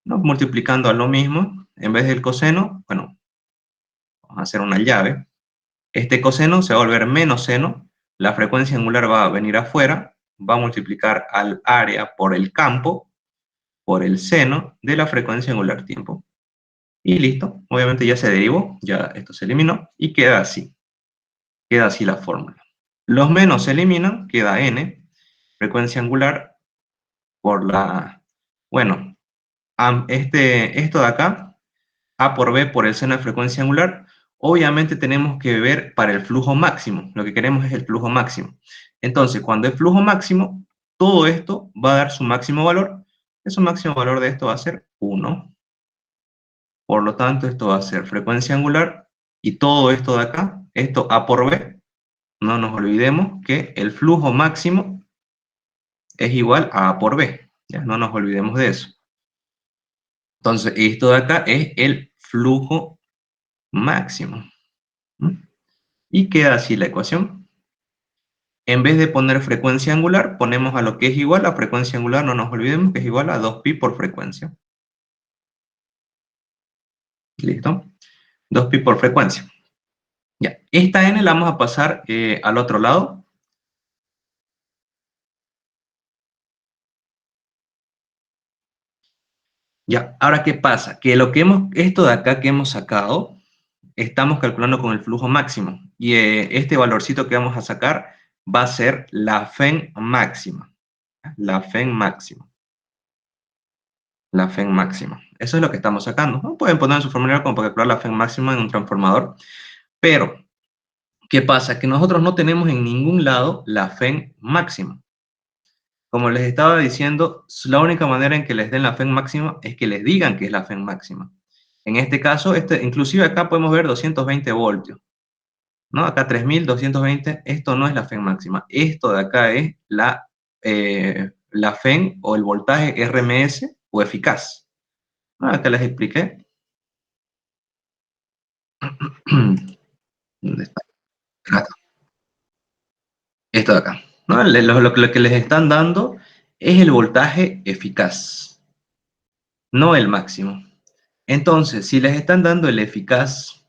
¿no? Multiplicando a lo mismo, en vez del coseno, bueno, vamos a hacer una llave. Este coseno se va a volver menos seno, la frecuencia angular va a venir afuera, va a multiplicar al área por el campo, por el seno de la frecuencia angular tiempo. Y listo, obviamente ya se derivó, ya esto se eliminó, y queda así la fórmula. Los menos se eliminan, queda n, frecuencia angular por la, bueno, esto de acá, A por B por el seno de frecuencia angular, obviamente tenemos que ver para el flujo máximo. Lo que queremos es el flujo máximo. Entonces, cuando es flujo máximo, todo esto va a dar su máximo valor. Su máximo valor de esto va a ser 1. Por lo tanto, esto va a ser frecuencia angular y todo esto de acá esto A por B, no nos olvidemos que el flujo máximo es igual a A por B, ya no nos olvidemos de eso. Entonces, esto de acá es el flujo máximo. ¿Mm? Y queda así la ecuación. En vez de poner frecuencia angular, ponemos a lo que es igual a frecuencia angular, no nos olvidemos que es igual a 2pi por frecuencia. ¿Listo? 2pi por frecuencia. Ya, esta n la vamos a pasar al otro lado. Ya, ahora, ¿qué pasa? Que esto de acá que hemos sacado, estamos calculando con el flujo máximo. Y este valorcito que vamos a sacar va a ser la FEN máxima. La FEN máxima. La FEN máxima. Eso es lo que estamos sacando, ¿no? Pueden poner en su formulario como para calcular la FEN máxima en un transformador. Pero, ¿qué pasa? Que nosotros no tenemos en ningún lado la FEN máxima. Como les estaba diciendo, la única manera en que les den la FEN máxima es que les digan que es la FEN máxima. En este caso, inclusive acá podemos ver 220 voltios, ¿no? Acá 3220, esto no es la FEN máxima. Esto de acá es la FEN o el voltaje RMS o eficaz. Acá les expliqué. ¿Dónde está? Acá. Esto de acá, ¿no? Lo que les están dando es el voltaje eficaz, no el máximo. Entonces, si les están dando el eficaz,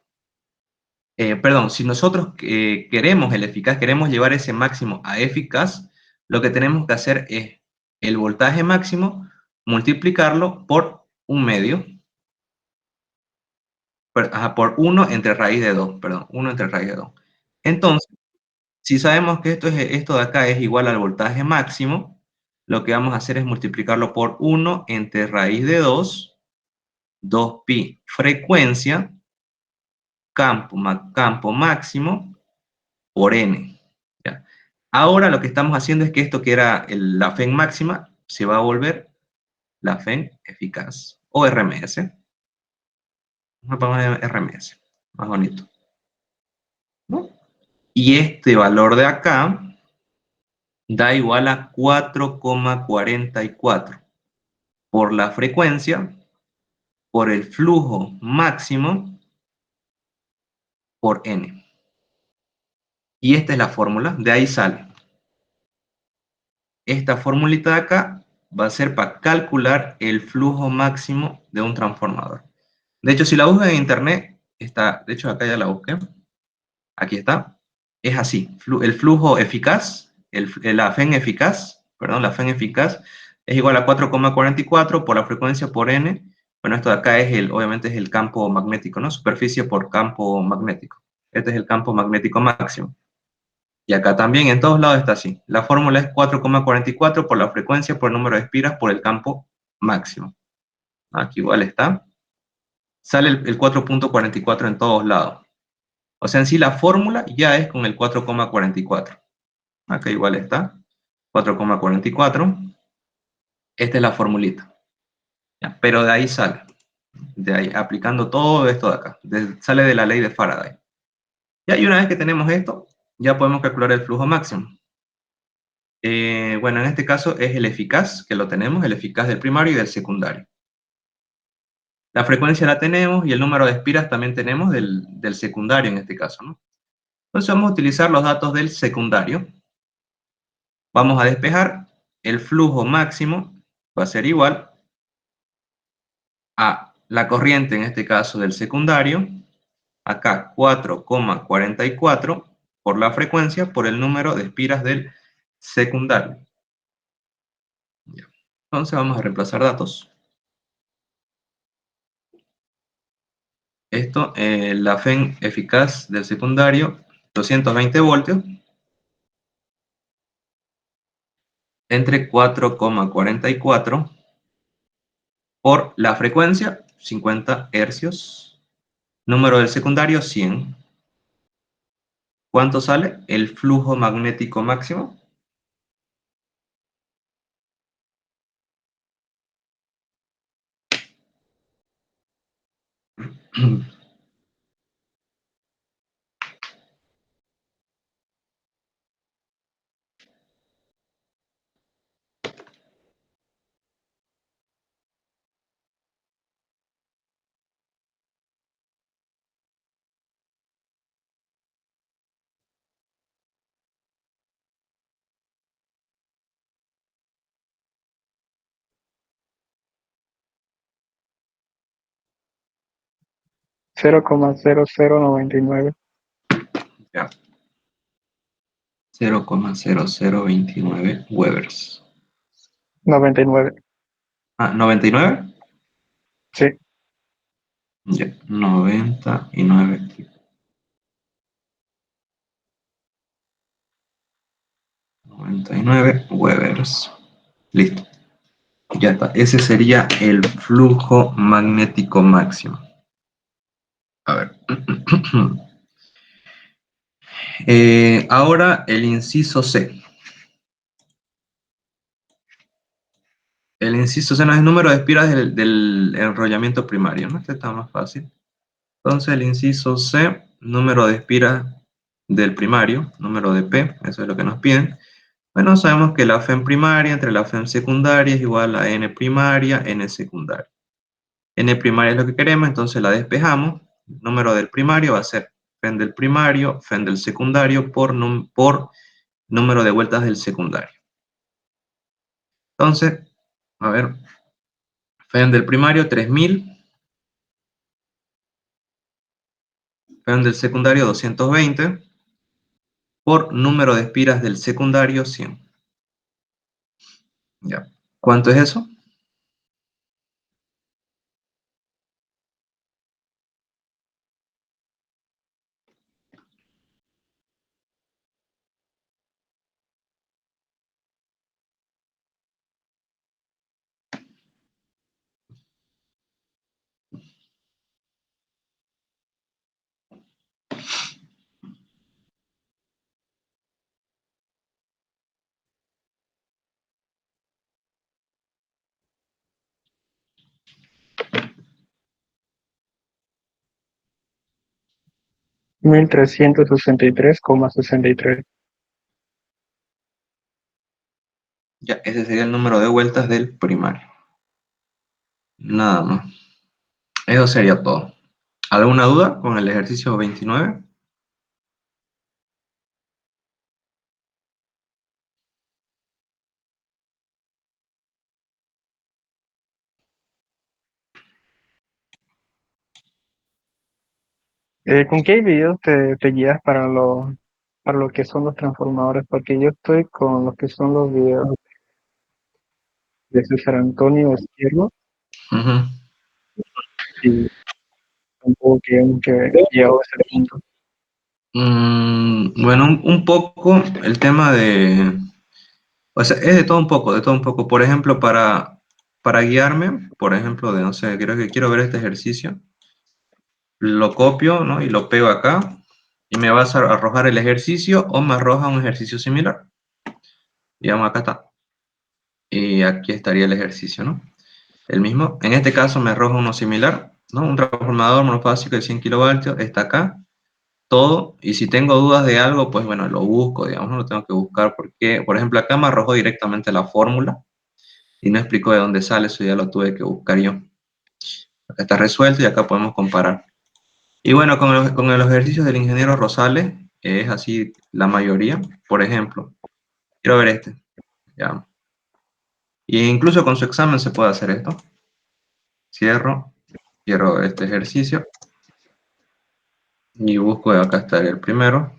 perdón, si nosotros queremos el eficaz, queremos llevar ese máximo a eficaz, lo que tenemos que hacer es el voltaje máximo, multiplicarlo por un medio, por 1 entre raíz de 2, perdón, 1 entre raíz de 2. Entonces, si sabemos que esto de acá es igual al voltaje máximo, lo que vamos a hacer es multiplicarlo por 1 entre raíz de 2, 2pi frecuencia, campo máximo, por n. ¿Ya? Ahora lo que estamos haciendo es que esto que era la FEN máxima se va a volver la FEN eficaz, o RMS. Vamos a poner RMS, más bonito, ¿no? Y este valor de acá da igual a 4,44 por la frecuencia, por el flujo máximo, por n. Y esta es la fórmula, de ahí sale. Esta formulita de acá va a ser para calcular el flujo máximo de un transformador. De hecho, si la buscan en internet, está, de hecho acá ya la busqué, aquí está, es así, el flujo eficaz, la FEN eficaz, perdón, la FEN eficaz es igual a 4,44 por la frecuencia por n. Bueno, esto de acá es obviamente es el campo magnético, ¿no? Superficie por campo magnético. Este es el campo magnético máximo. Y acá también, en todos lados está así. La fórmula es 4,44 por la frecuencia por el número de espiras por el campo máximo. Aquí igual está. Sale el 4,44 en todos lados. O sea, en sí la fórmula ya es con el 4,44. Acá igual está. 4,44. Esta es la formulita. ¿Ya? Pero de ahí sale. De ahí, aplicando todo esto de acá. Sale de la ley de Faraday. Y una vez que tenemos esto, ya podemos calcular el flujo máximo. Bueno, en este caso es el eficaz, que lo tenemos, el eficaz del primario y del secundario. La frecuencia la tenemos y el número de espiras también tenemos del secundario en este caso, ¿no? Entonces vamos a utilizar los datos del secundario. Vamos a despejar. El flujo máximo va a ser igual a la corriente, en este caso del secundario, acá 4,44 por la frecuencia por el número de espiras del secundario. Entonces vamos a reemplazar datos. Esto, la FEN eficaz del secundario, 220 voltios, entre 4,44 por la frecuencia, 50 hercios, número del secundario, 100. ¿Cuánto sale? El flujo magnético máximo. 0,0099. Ya. 0,0029 Webers. 99. Ah, 99. Sí. Ya, 99. 99 Webers. Listo. Ya está. Ese sería el flujo magnético máximo. A ver. Ahora el inciso C. El inciso C no es el número de espiras del enrollamiento primario, ¿no? Este está más fácil. Entonces el inciso C, número de espiras del primario, número de P, eso es lo que nos piden. Bueno, sabemos que la FEM primaria entre la FEM secundaria es igual a N primaria, N secundaria. N primaria es lo que queremos, entonces la despejamos. El número del primario va a ser FEM del primario, FEM del secundario por número de vueltas del secundario. Entonces, a ver, FEM del primario 3000, FEM del secundario 220, por número de espiras del secundario 100. Ya. ¿Cuánto es eso? Mil trescientos sesenta y tres coma 63. Ya, ese sería el número de vueltas del primario. Nada más. Eso sería todo. ¿Alguna duda con el ejercicio 29? ¿Con qué videos te guías para lo que son los transformadores? Porque yo estoy con lo que son los videos de César Antonio Izquierdo Ujú. y tampoco que hemos llegado a ese punto. Bueno, un poco el tema de... O sea, es de todo un poco, de todo un poco. Por ejemplo, para guiarme, por ejemplo, de, no sé, creo que quiero ver este ejercicio, lo copio, ¿no? Y lo pego acá, y me vas a arrojar el ejercicio o me arroja un ejercicio similar. Digamos, acá está. Y aquí estaría el ejercicio, ¿no? El mismo. En este caso me arroja uno similar, ¿no? Un transformador monofásico de 100 kilovatios está acá, todo. Y si tengo dudas de algo, pues bueno, lo busco, digamos, no lo tengo que buscar porque, por ejemplo, acá me arrojó directamente la fórmula y no explicó de dónde sale, eso ya lo tuve que buscar yo. Acá está resuelto y acá podemos comparar. Y bueno, con los ejercicios del ingeniero Rosales, es así la mayoría. Por ejemplo, quiero ver este, ya. Y incluso con su examen se puede hacer esto. Cierro este ejercicio y busco, acá está el primero.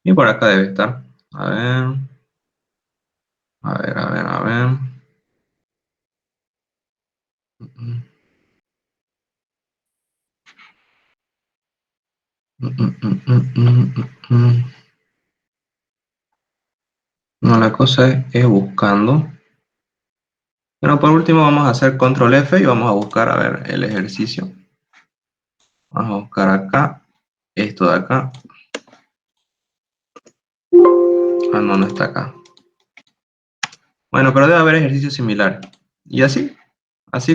Y por acá debe estar. A ver, a ver, a ver, a ver. No, la cosa es buscando. Bueno, por último vamos a hacer control F y vamos a buscar, a ver, el ejercicio. Vamos a buscar acá, esto de acá. Ah, no, no está acá. Bueno, pero debe haber ejercicios similares. Y así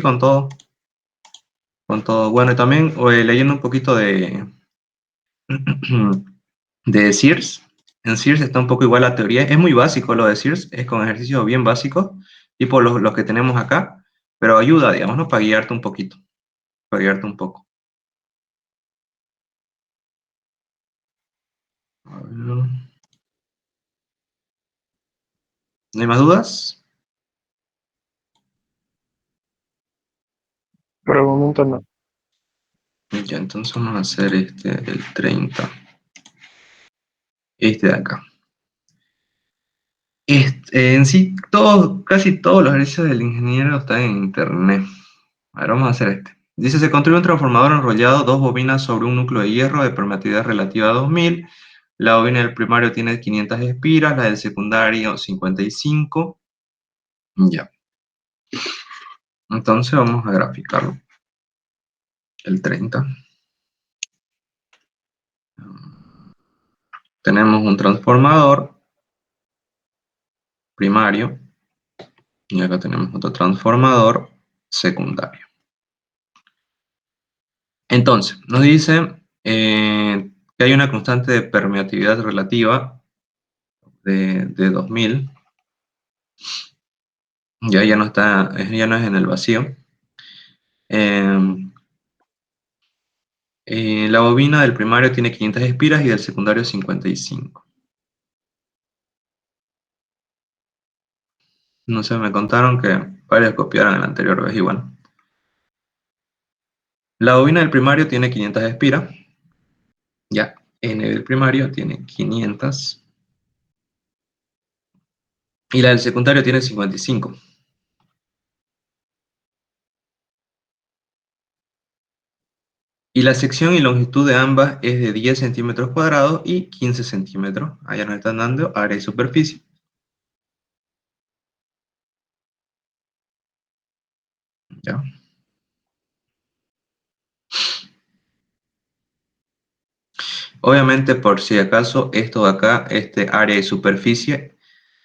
con todo. Con todo. Bueno, y también leyendo un poquito de Sears. En Sears está un poco igual la teoría. Es muy básico lo de Sears, es con ejercicios bien básicos, tipo los que tenemos acá, pero ayuda, digamos, ¿no? Para guiarte un poquito, para guiarte un poco. A ver, ¿no hay más dudas? Por el momento no. Ya, entonces vamos a hacer el 30. Este de acá. En sí, casi todos los ejercicios del ingeniero están en internet. A ver, vamos a hacer este. Dice, se construye un transformador enrollado, dos bobinas sobre un núcleo de hierro de permeatividad relativa a 2000. La bobina del primario tiene 500 espiras, la del secundario 55. Ya. Entonces vamos a graficarlo. El 30. Tenemos un transformador primario y acá tenemos otro transformador secundario. Entonces, nos dice que hay una constante de permeatividad relativa de 2000. Ya no está, ya no es en el vacío. La bobina del primario tiene 500 espiras y del secundario 55. No sé, me contaron que varios copiaron el anterior vez igual. La bobina del primario tiene 500 espiras. Ya, N del primario tiene 500. Y la del secundario tiene 55. Y la sección y longitud de ambas es de 10 centímetros cuadrados y 15 centímetros. Allá nos están dando área y superficie. ¿Ya? Obviamente, por si acaso, esto de acá, este área y superficie,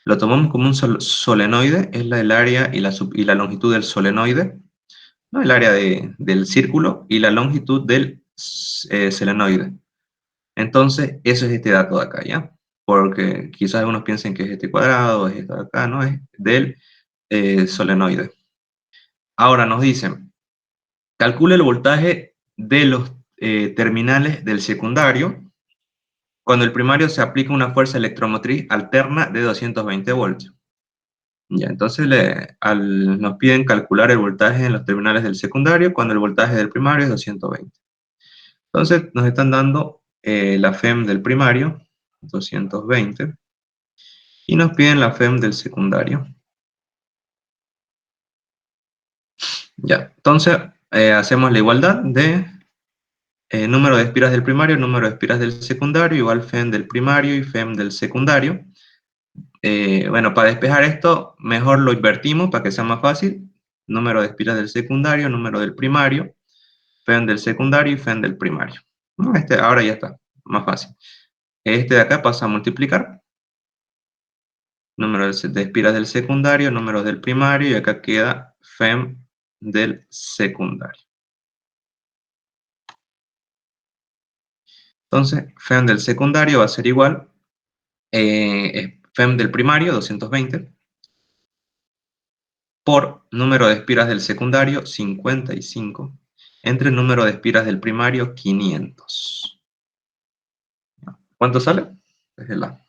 lo tomamos como un solenoide, es el área y la longitud del solenoide, ¿no? El área del círculo y la longitud del solenoide. Entonces, eso es este dato de acá, ¿ya? Porque quizás algunos piensen que es este cuadrado, es esto de acá, ¿no? Es del solenoide. Ahora nos dicen, calcule el voltaje de los terminales del secundario cuando el primario se aplica una fuerza electromotriz alterna de 220 voltios. Ya, entonces nos piden calcular el voltaje en los terminales del secundario cuando el voltaje del primario es 220. Entonces nos están dando la FEM del primario, 220, y nos piden la FEM del secundario. Ya, entonces hacemos la igualdad de número de espiras del primario, número de espiras del secundario, igual FEM del primario y FEM del secundario. Bueno, para despejar esto, mejor lo invertimos para que sea más fácil. Número de espiras del secundario, número del primario, FEM del secundario y FEM del primario. ¿No? Ahora ya está, más fácil. Este de acá pasa a multiplicar. Número de espiras del secundario, número del primario, y acá queda FEM del secundario. Entonces, FEM del secundario va a ser igual, FEM del primario, 220, por número de espiras del secundario, 55, entre el número de espiras del primario, 500. ¿Cuánto sale? Es el A.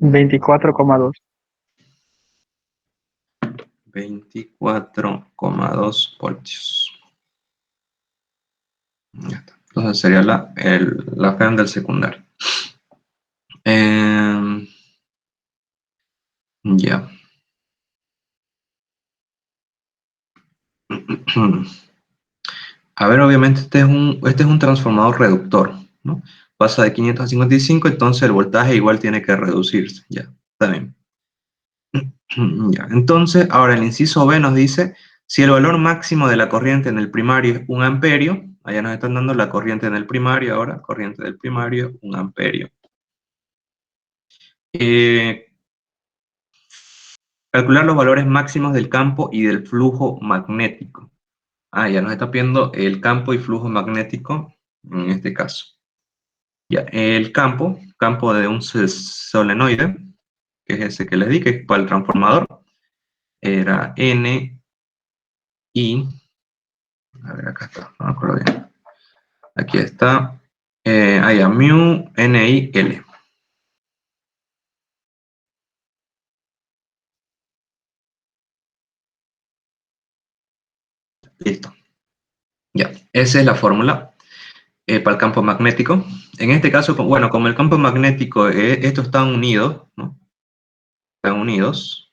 $24,2. 24,2 voltios. Ya está. Entonces sería la FEM del secundario. Ya. A ver, obviamente este es un transformador reductor, ¿no? Pasa de 500 a 55, entonces el voltaje igual tiene que reducirse. Ya, está bien. Ya, entonces, ahora el inciso B nos dice, si el valor máximo de la corriente en el primario es 1 amperio, allá nos están dando la corriente en el primario, ahora, corriente del primario, 1 amperio. Calcular los valores máximos del campo y del flujo magnético. Ya nos está pidiendo el campo y flujo magnético en este caso. Ya, el campo de un solenoide, que es ese que les di, que es para el transformador, era N, I, a ver, acá está, no me acuerdo bien. Aquí está, ya, mu ni L. Listo. Ya, esa es la fórmula para el campo magnético. En este caso, bueno, como el campo magnético, estos están unidos, ¿no? Están unidos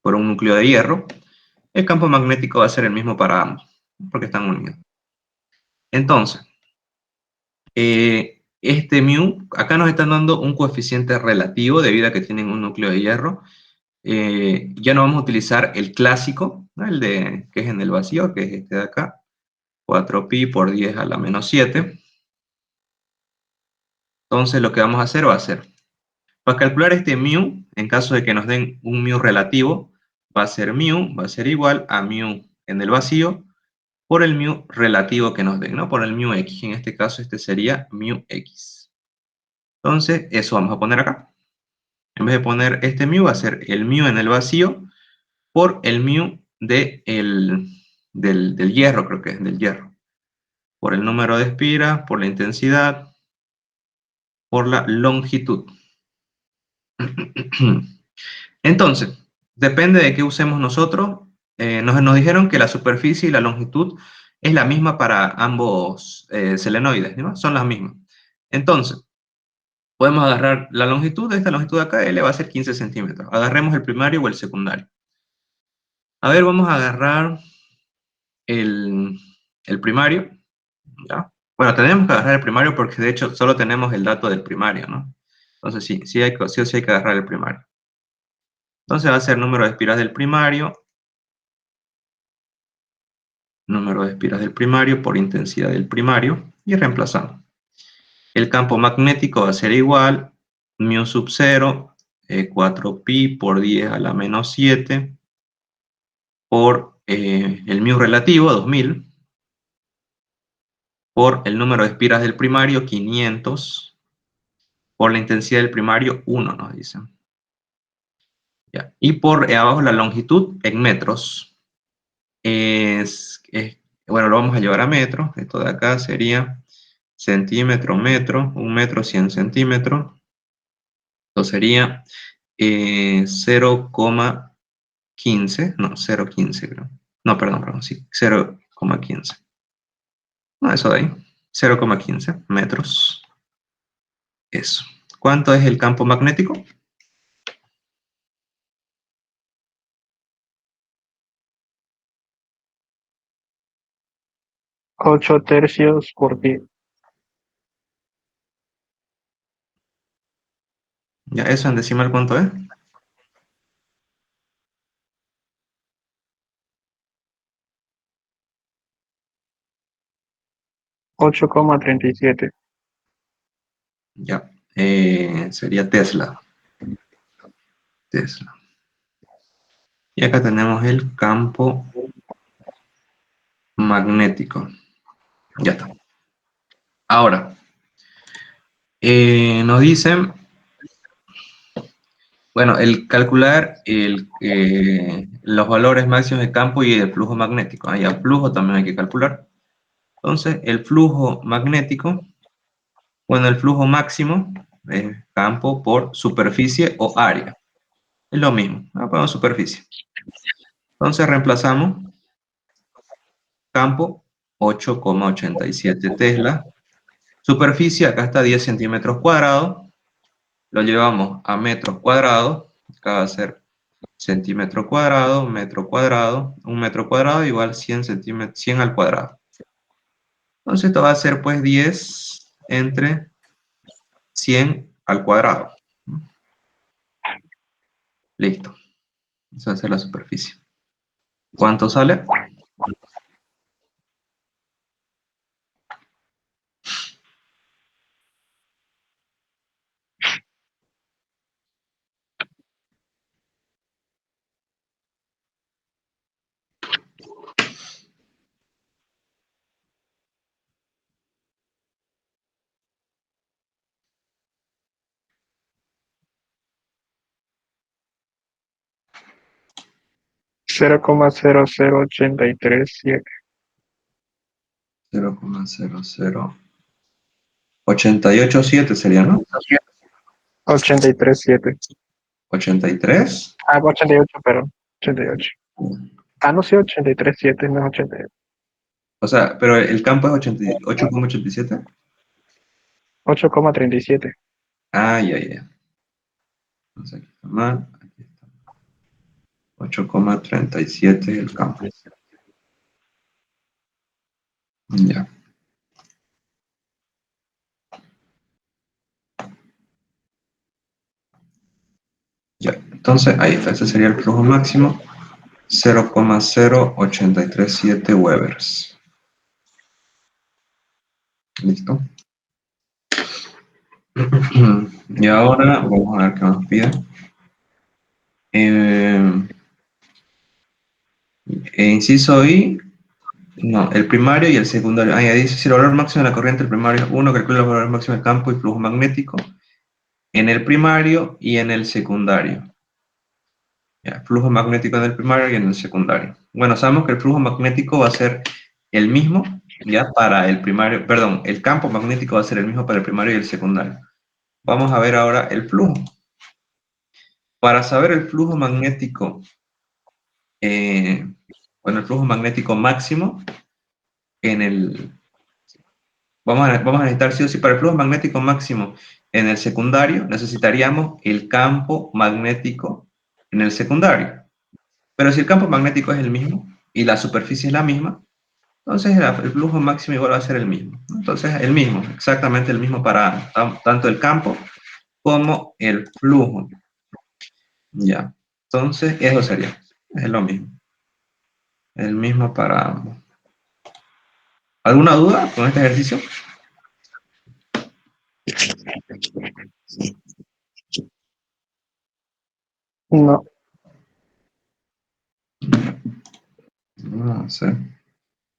por un núcleo de hierro. El campo magnético va a ser el mismo para ambos, porque están unidos. Entonces, este mu, acá nos están dando un coeficiente relativo debido a que tienen un núcleo de hierro. Ya no vamos a utilizar el clásico, ¿no? Que es en el vacío, que es este de acá, 4pi por 10 a la menos 7. Entonces lo que vamos a hacer va a ser, para calcular este mu, en caso de que nos den un mu relativo, va a ser igual a mu en el vacío por el mu relativo que nos den, ¿no? Por el mu x. En este caso, este sería mu x. Entonces, eso vamos a poner acá. En vez de poner este mu, va a ser el mu en el vacío por el mu del hierro, creo que es del hierro. Por el número de espiras, por la intensidad, por la longitud. Entonces, depende de qué usemos nosotros. Nos dijeron que la superficie y la longitud es la misma para ambos selenoides, ¿no? Son las mismas. Entonces, podemos agarrar la longitud de esta longitud de acá, L va a ser 15 centímetros. Agarremos el primario o el secundario. A ver, vamos a agarrar el primario, ¿ya? Bueno, tenemos que agarrar el primario porque de hecho solo tenemos el dato del primario, ¿no? Entonces sí, sí o sí hay que agarrar el primario. Entonces va a ser número de espiras del primario, número de espiras del primario por intensidad del primario, y reemplazamos. El campo magnético va a ser igual, mu sub 0, 4pi por 10 a la menos 7, por el mu relativo, 2000, por el número de espiras del primario, 500, por la intensidad del primario, 1, nos dicen. Ya. Y por abajo la longitud en metros. Bueno, lo vamos a llevar a metros. Esto de acá sería centímetro, metro, 1 metro, 100 centímetros. Esto sería 0,15, no, 0,15 creo. No, perdón, sí, 0,15. No, eso de ahí, 0,15 metros. Eso. ¿Cuánto es el campo magnético? 8 tercios por pi. Ya, eso en decimal, ¿cuánto es? 8,37. Ya, sería Tesla. Tesla. Y acá tenemos el campo magnético. Ya está. Ahora, nos dicen, bueno, el calcular los valores máximos de campo y del flujo magnético. Ahí el flujo también hay que calcular. Entonces, el flujo magnético, bueno, el flujo máximo es campo por superficie o área. Es lo mismo, ponemos superficie. Entonces reemplazamos campo 8,87 Tesla. Superficie, acá está 10 centímetros cuadrados. Lo llevamos a metros cuadrados. Acá va a ser centímetro cuadrado, metro cuadrado. Un metro cuadrado igual 100 centímetros, 100 al cuadrado. Entonces esto va a ser pues 10 entre 100 al cuadrado. Listo. Esa va a ser la superficie. ¿Cuánto sale? 0,00837. 0,00 88,7 sería, ¿no? 83,7. 83. 88, pero 88. No, sí, 83,7, no es 88. O sea, pero el campo es 88,87. 8,37. Ah, ya. Entonces aquí está mal. Aquí está. 8,37 el campo. Ya. Ya. Entonces ahí está. Ese sería el flujo máximo. 0,0837 Webers. ¿Listo? Y ahora vamos a ver qué nos pide. Inciso I, no, el primario y el secundario. Ya dice si el valor máximo de la corriente del primario es 1, calcula el valor máximo del campo y flujo magnético en el primario y en el secundario. Ya, flujo magnético en el primario y en el secundario. Bueno, sabemos que el flujo magnético va a ser el mismo, ya para el primario, perdón, el campo magnético va a ser el mismo para el primario y el secundario. Vamos a ver ahora el flujo. Para saber el flujo magnético, bueno, el flujo magnético máximo en el... Vamos a necesitar sí o sí para el flujo magnético máximo en el secundario, necesitaríamos el campo magnético en el secundario. Pero si el campo magnético es el mismo y la superficie es la misma, entonces el flujo máximo igual va a ser el mismo. Entonces el mismo, exactamente el mismo para tanto el campo como el flujo. Ya, entonces eso sería, es lo mismo. El mismo para ambos. ¿Alguna duda con este ejercicio? No. Vamos a hacer,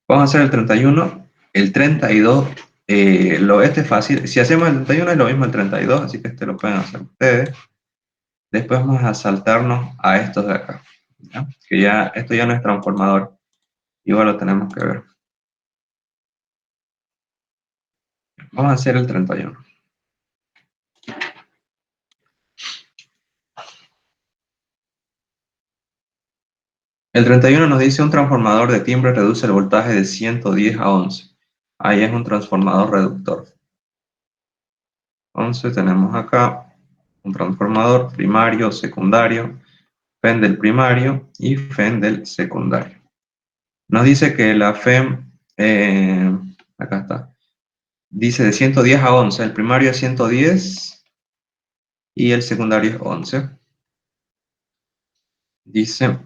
vamos a hacer el 31, el 32, este es fácil. Si hacemos el 31 es lo mismo el 32, así que este lo pueden hacer ustedes. Después vamos a saltarnos a estos de acá, ¿ya? Que ya, esto ya no es transformador, igual lo tenemos que ver. Vamos a hacer el 31. El 31 nos dice un transformador de timbre reduce el voltaje de 110 a 11. Ahí es un transformador reductor. Entonces tenemos acá un transformador primario, secundario, FEM del primario y FEM del secundario. Nos dice que la FEM, acá está, dice de 110 a 11, el primario es 110 y el secundario es 11. Dice,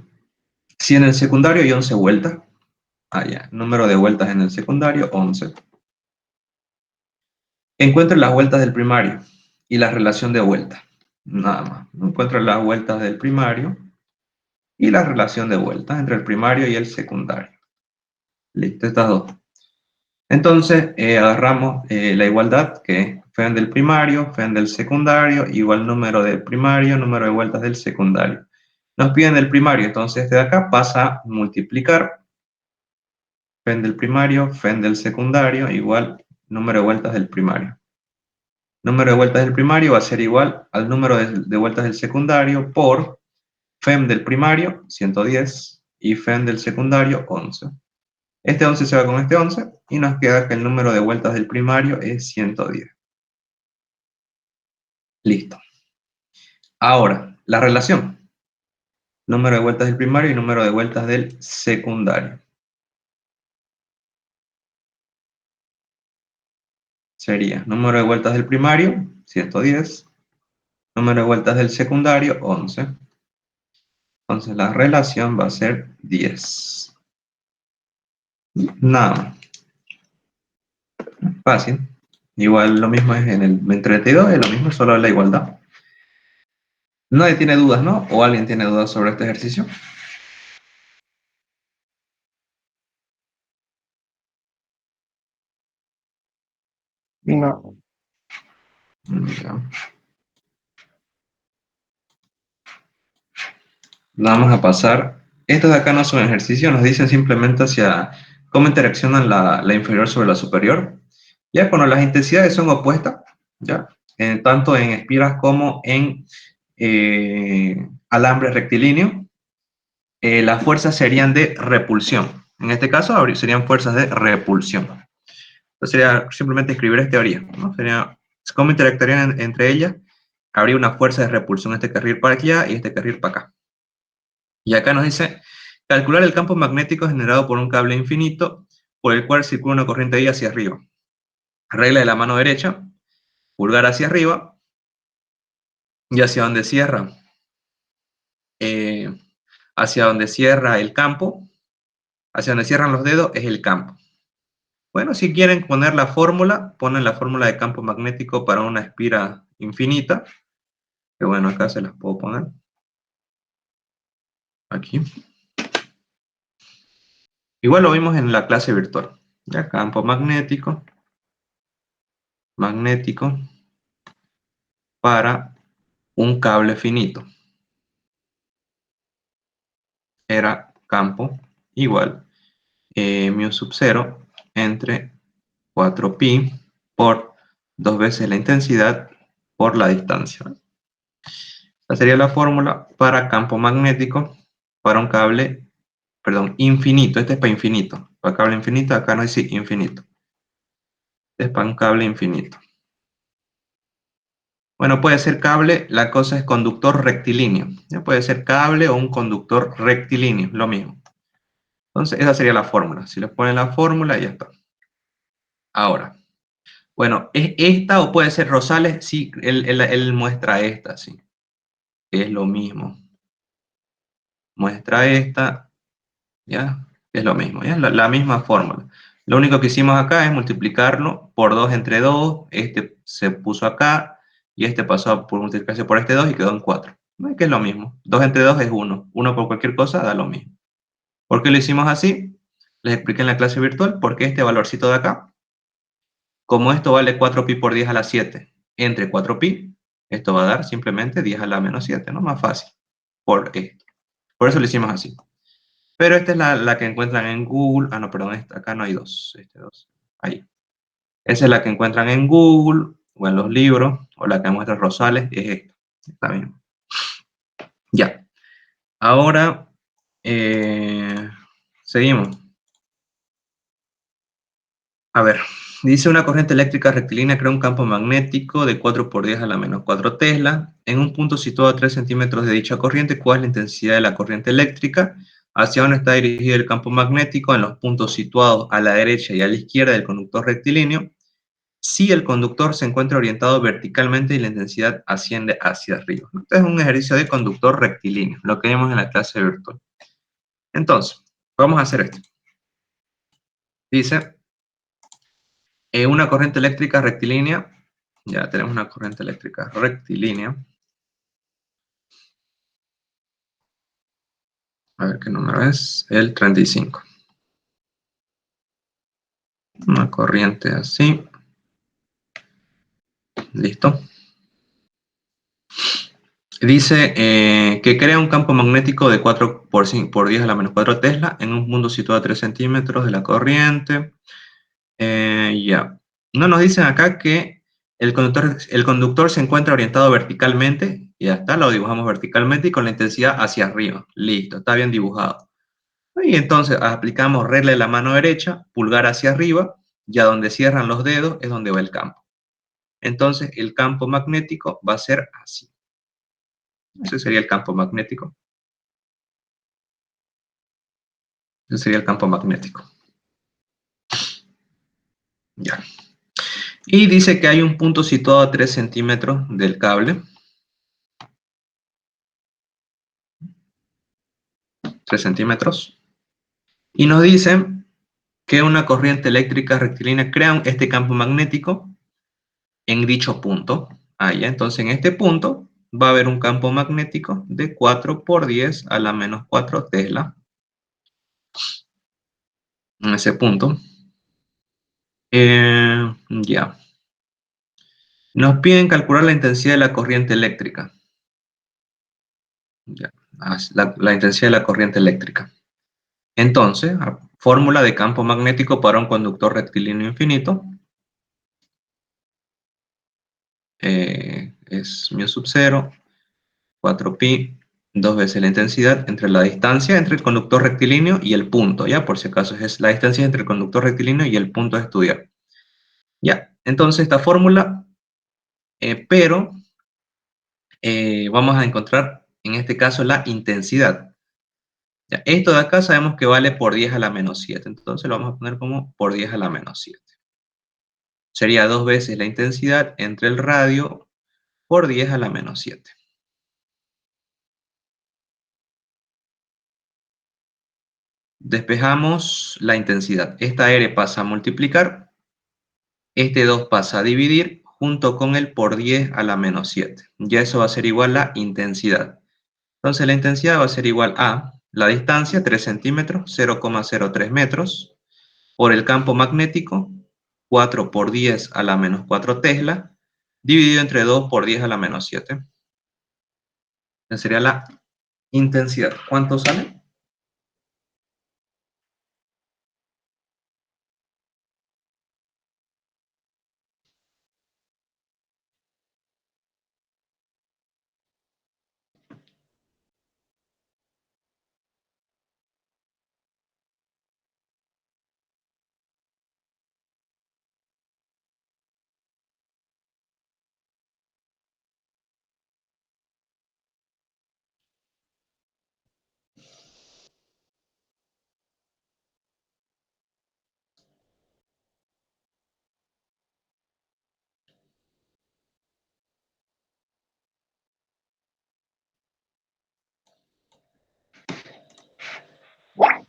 si en el secundario hay 11 vueltas, ya, número de vueltas en el secundario, 11. Encuentre las vueltas del primario y la relación de vueltas. Nada más. Encuentre las vueltas del primario y la relación de vueltas entre el primario y el secundario. Listo, estas dos. Entonces, agarramos la igualdad, que es FEM del primario, FEM del secundario, igual número del primario, número de vueltas del secundario. Nos piden el primario, entonces este de acá pasa a multiplicar FEM del primario, FEM del secundario, igual número de vueltas del primario. Número de vueltas del primario va a ser igual al número de vueltas del secundario por FEM del primario, 110, y FEM del secundario, 11. Este 11 se va con este 11 y nos queda que el número de vueltas del primario es 110. Listo. Ahora, la relación. Número de vueltas del primario y número de vueltas del secundario. Sería número de vueltas del primario, 110. Número de vueltas del secundario, 11. Entonces la relación va a ser 10. Nada más. Fácil. Igual lo mismo es en 32, es lo mismo, solo la igualdad. Nadie tiene dudas, ¿no? ¿O alguien tiene dudas sobre este ejercicio? No. Ya. Vamos a pasar. Estos de acá no son ejercicios, nos dicen simplemente hacia cómo interaccionan la inferior sobre la superior. Ya, cuando las intensidades son opuestas, ya, tanto en espiras como en alambre rectilíneo, las fuerzas serían de repulsión. En este caso serían fuerzas de repulsión. Entonces sería simplemente escribir esta teoría, ¿no? Sería cómo interactuarían entre ellas. Habría una fuerza de repulsión, este carril para allá y este carril para acá. Y acá nos dice, calcular el campo magnético generado por un cable infinito por el cual circula una corriente I hacia arriba. Regla de la mano derecha, pulgar hacia arriba y hacia donde cierra. Hacia donde cierra el campo, hacia donde cierran los dedos es el campo. Bueno, si quieren poner la fórmula, ponen la fórmula de campo magnético para una espira infinita, que bueno, acá se las puedo poner. Aquí. Igual lo vimos en la clase virtual. Ya, campo magnético para un cable finito. Era campo igual mu sub 0 entre 4pi por 2 veces la intensidad por la distancia. Esta sería la fórmula para campo magnético para un cable, perdón, infinito. Este es para infinito. Para cable infinito, acá no dice infinito. Este es para un cable infinito. Bueno, puede ser cable, la cosa es conductor rectilíneo. Ya puede ser cable o un conductor rectilíneo, lo mismo. Entonces, esa sería la fórmula. Si le ponen la fórmula, ya está. Ahora, bueno, ¿es esta o puede ser Rosales? Sí, él muestra esta, sí. Es lo mismo. Muestra esta, ¿ya? Es lo mismo, ¿ya? La misma fórmula. Lo único que hicimos acá es multiplicarlo por 2 entre 2. Este se puso acá y este pasó por multiplicarse por este 2 y quedó en 4. ¿No? Es que es lo mismo. 2 entre 2 es 1. 1 por cualquier cosa da lo mismo. ¿Por qué lo hicimos así? Les expliqué en la clase virtual porque este valorcito de acá, como esto vale 4pi por 10 a la 7 entre 4pi, esto va a dar simplemente 10 a la menos 7, ¿no? Más fácil. Por esto. Por eso lo hicimos así. Pero esta es la que encuentran en Google. Ah, no, perdón, acá no hay dos. Ahí. Esa es la que encuentran en Google o en los libros, o la que muestra Rosales, es esta. Está bien. Ya. Ahora, seguimos. A ver, dice una corriente eléctrica rectilínea crea un campo magnético de 4 por 10 a la menos 4 Tesla. En un punto situado a 3 centímetros de dicha corriente, ¿cuál es la intensidad de la corriente eléctrica? ¿Hacia dónde está dirigido el campo magnético? En los puntos situados a la derecha y a la izquierda del conductor rectilíneo. Si el conductor se encuentra orientado verticalmente y la intensidad asciende hacia arriba. Este es un ejercicio de conductor rectilíneo, lo que vimos en la clase virtual. Entonces, vamos a hacer esto. Dice, una corriente eléctrica rectilínea, ya tenemos una corriente eléctrica rectilínea. A ver qué número es, el 35. Una corriente así. Listo. Dice que crea un campo magnético de 4 por 10 a la menos 4 Tesla en un punto situado a 3 centímetros de la corriente. Ya. No nos dicen acá que el conductor se encuentra orientado verticalmente. Y ya está, lo dibujamos verticalmente y con la intensidad hacia arriba. Listo, está bien dibujado. Y entonces aplicamos regla de la mano derecha, pulgar hacia arriba, y a donde cierran los dedos es donde va el campo. Entonces el campo magnético va a ser así. Ese sería el campo magnético. Ese sería el campo magnético. Ya. Y dice que hay un punto situado a 3 centímetros del cable. 3 centímetros. Y nos dicen que una corriente eléctrica rectilínea crea este campo magnético en dicho punto. Allá, entonces en este punto va a haber un campo magnético de 4 por 10 a la menos 4 Tesla. En ese punto. Ya. Nos piden calcular la intensidad de la corriente eléctrica. Ya. La intensidad de la corriente eléctrica. Entonces, fórmula de campo magnético para un conductor rectilíneo infinito. es mu sub 0, 4pi, 2 veces la intensidad entre la distancia entre el conductor rectilíneo y el punto, ¿ya? Por si acaso es la distancia entre el conductor rectilíneo y el punto a estudiar. Ya, entonces esta fórmula, pero vamos a encontrar en este caso la intensidad. Ya, esto de acá sabemos que vale por 10 a la menos 7, entonces lo vamos a poner como por 10 a la menos 7. Sería 2 veces la intensidad entre el radio por 10 a la menos 7. Despejamos la intensidad. Esta R pasa a multiplicar, este 2 pasa a dividir, junto con el por 10 a la menos 7. Ya eso va a ser igual a intensidad. Entonces la intensidad va a ser igual a la distancia, 3 centímetros, 0,03 metros, por el campo magnético, 4 por 10 a la menos 4 Tesla, dividido entre 2 por 10 a la menos 7. Esa sería la intensidad. ¿Cuánto sale?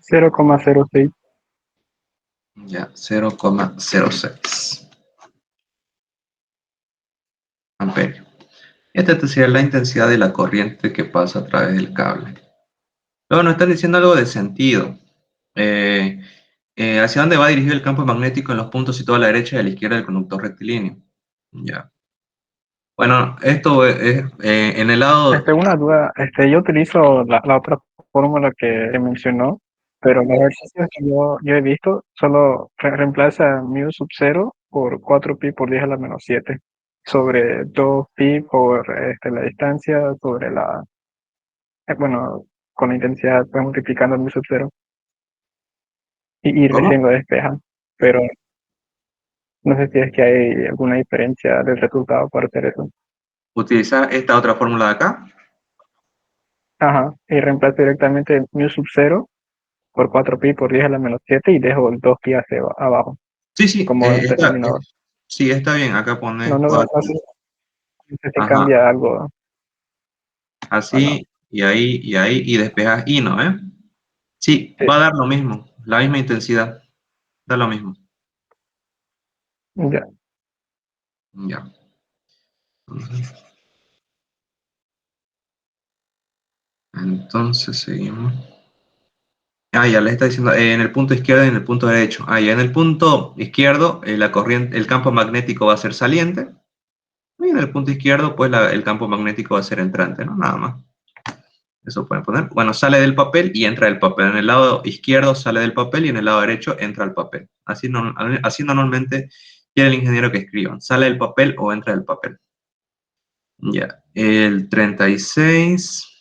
$0,06. Ya, 0,06 amperios. Esta sería la intensidad de la corriente que pasa a través del cable. Luego nos están diciendo algo de sentido. ¿Hacia dónde va dirigido el campo magnético en los puntos situados a la derecha y a la izquierda del conductor rectilíneo? Ya. Bueno, esto es en el lado... Una duda, yo utilizo la otra fórmula que mencionó, pero los ejercicios que yo he visto solo reemplaza mu sub 0 por 4pi por 10 a la menos 7 sobre 2pi por la distancia sobre bueno, con la intensidad pues, multiplicando el mu sub 0 y ¿Cómo? recién lo despejan, pero no sé si es que hay alguna diferencia del resultado para hacer eso. Utilizar esta otra fórmula de acá. Ajá, y reemplazo directamente mu sub 0 por 4pi por 10 a la menos 7 y dejo el 2pi hacia abajo, Sí, sí, como determinador. sí, está bien. Acá No, pones no, no, 4. no sé si Ajá, cambia algo o no. así, y ahí, y despejas y no, ¿eh? Sí, Sí, va a dar lo mismo, la misma intensidad, da lo mismo. ya. Ya. Entonces seguimos. Ah, ya le está diciendo en el punto izquierdo y en el punto derecho. Ah, ya en el punto izquierdo la corriente, el campo magnético va a ser saliente. Y en el punto izquierdo, pues el campo magnético va a ser entrante, ¿no? Nada más. Eso pueden poner. Bueno, sale del papel y entra del papel. En el lado izquierdo sale del papel y en el lado derecho entra al papel. Así, así normalmente quiere el ingeniero que escriban. Sale del papel o entra del papel. Ya. El 36.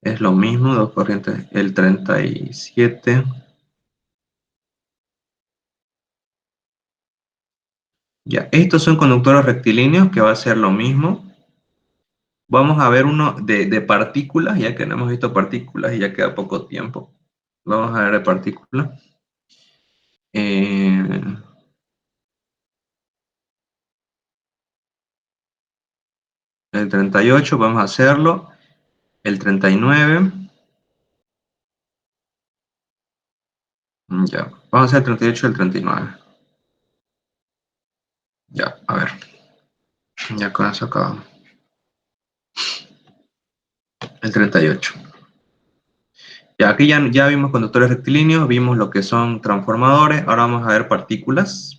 Es lo mismo, dos corrientes. El 37. Ya. Estos son conductores rectilíneos que va a ser lo mismo. Vamos a ver uno de partículas, ya que no hemos visto partículas y ya queda poco tiempo. Vamos a ver de partículas. El 38 vamos a hacerlo. El 39. Ya. Vamos a hacer el 38 y el 39. Ya, a ver. Ya con eso acabamos. El 38. Ya, aquí ya vimos conductores rectilíneos, vimos lo que son transformadores, ahora vamos a ver partículas.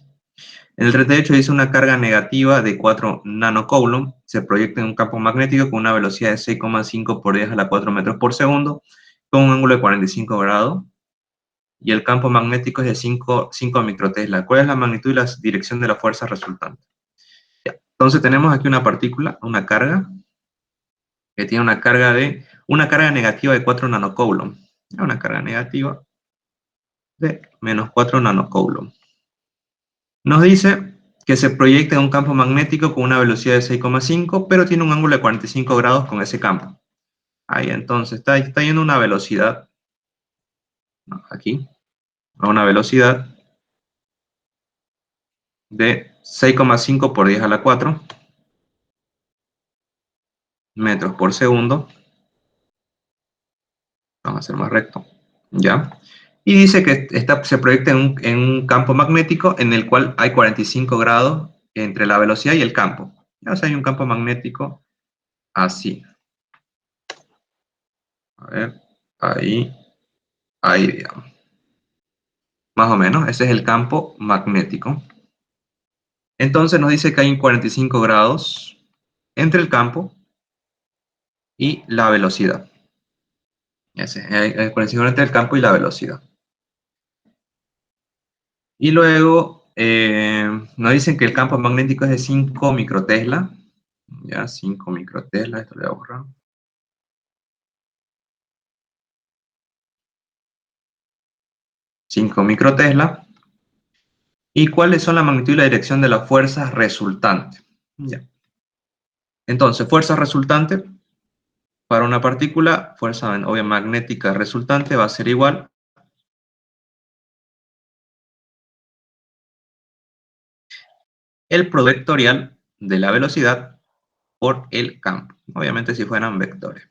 En el 38 dice una carga negativa de 4 nanocoulomb, se proyecta en un campo magnético con una velocidad de 6,5 por 10 a la 4 metros por segundo, con un ángulo de 45 grados. y el campo magnético es de 5 microtesla. ¿Cuál es la magnitud y la dirección de la fuerza resultante? Ya. Entonces tenemos aquí una partícula, una carga, que tiene una carga negativa de 4 nanocoulomb. Una carga negativa de menos 4 nanocoulomb. Nos dice que se proyecta en un campo magnético con una velocidad de 6,5, pero tiene un ángulo de 45 grados con ese campo. Ahí entonces está yendo una velocidad, ¿no? Aquí, a una velocidad de 6,5 por 10 a la 4 metros por segundo. Vamos a hacer más recto, ¿ya? Y dice que se proyecta en un campo magnético en el cual hay 45 grados entre la velocidad y el campo. O sea, hay un campo magnético así. A ver, ahí, digamos. Más o menos, ese es el campo magnético. Entonces nos dice que hay 45 grados entre el campo y la velocidad. Hay 45 grados entre el campo y la velocidad. Y luego nos dicen que el campo magnético es de 5 microtesla. Ya, 5 microtesla, esto le voy a borrar. $5 microtesla. ¿Y cuáles son la magnitud y la dirección de las fuerzas resultantes? Ya. Entonces, fuerza resultante para una partícula, fuerza obvia magnética resultante va a ser igual el producto vectorial de la velocidad por el campo. Obviamente si fueran vectores.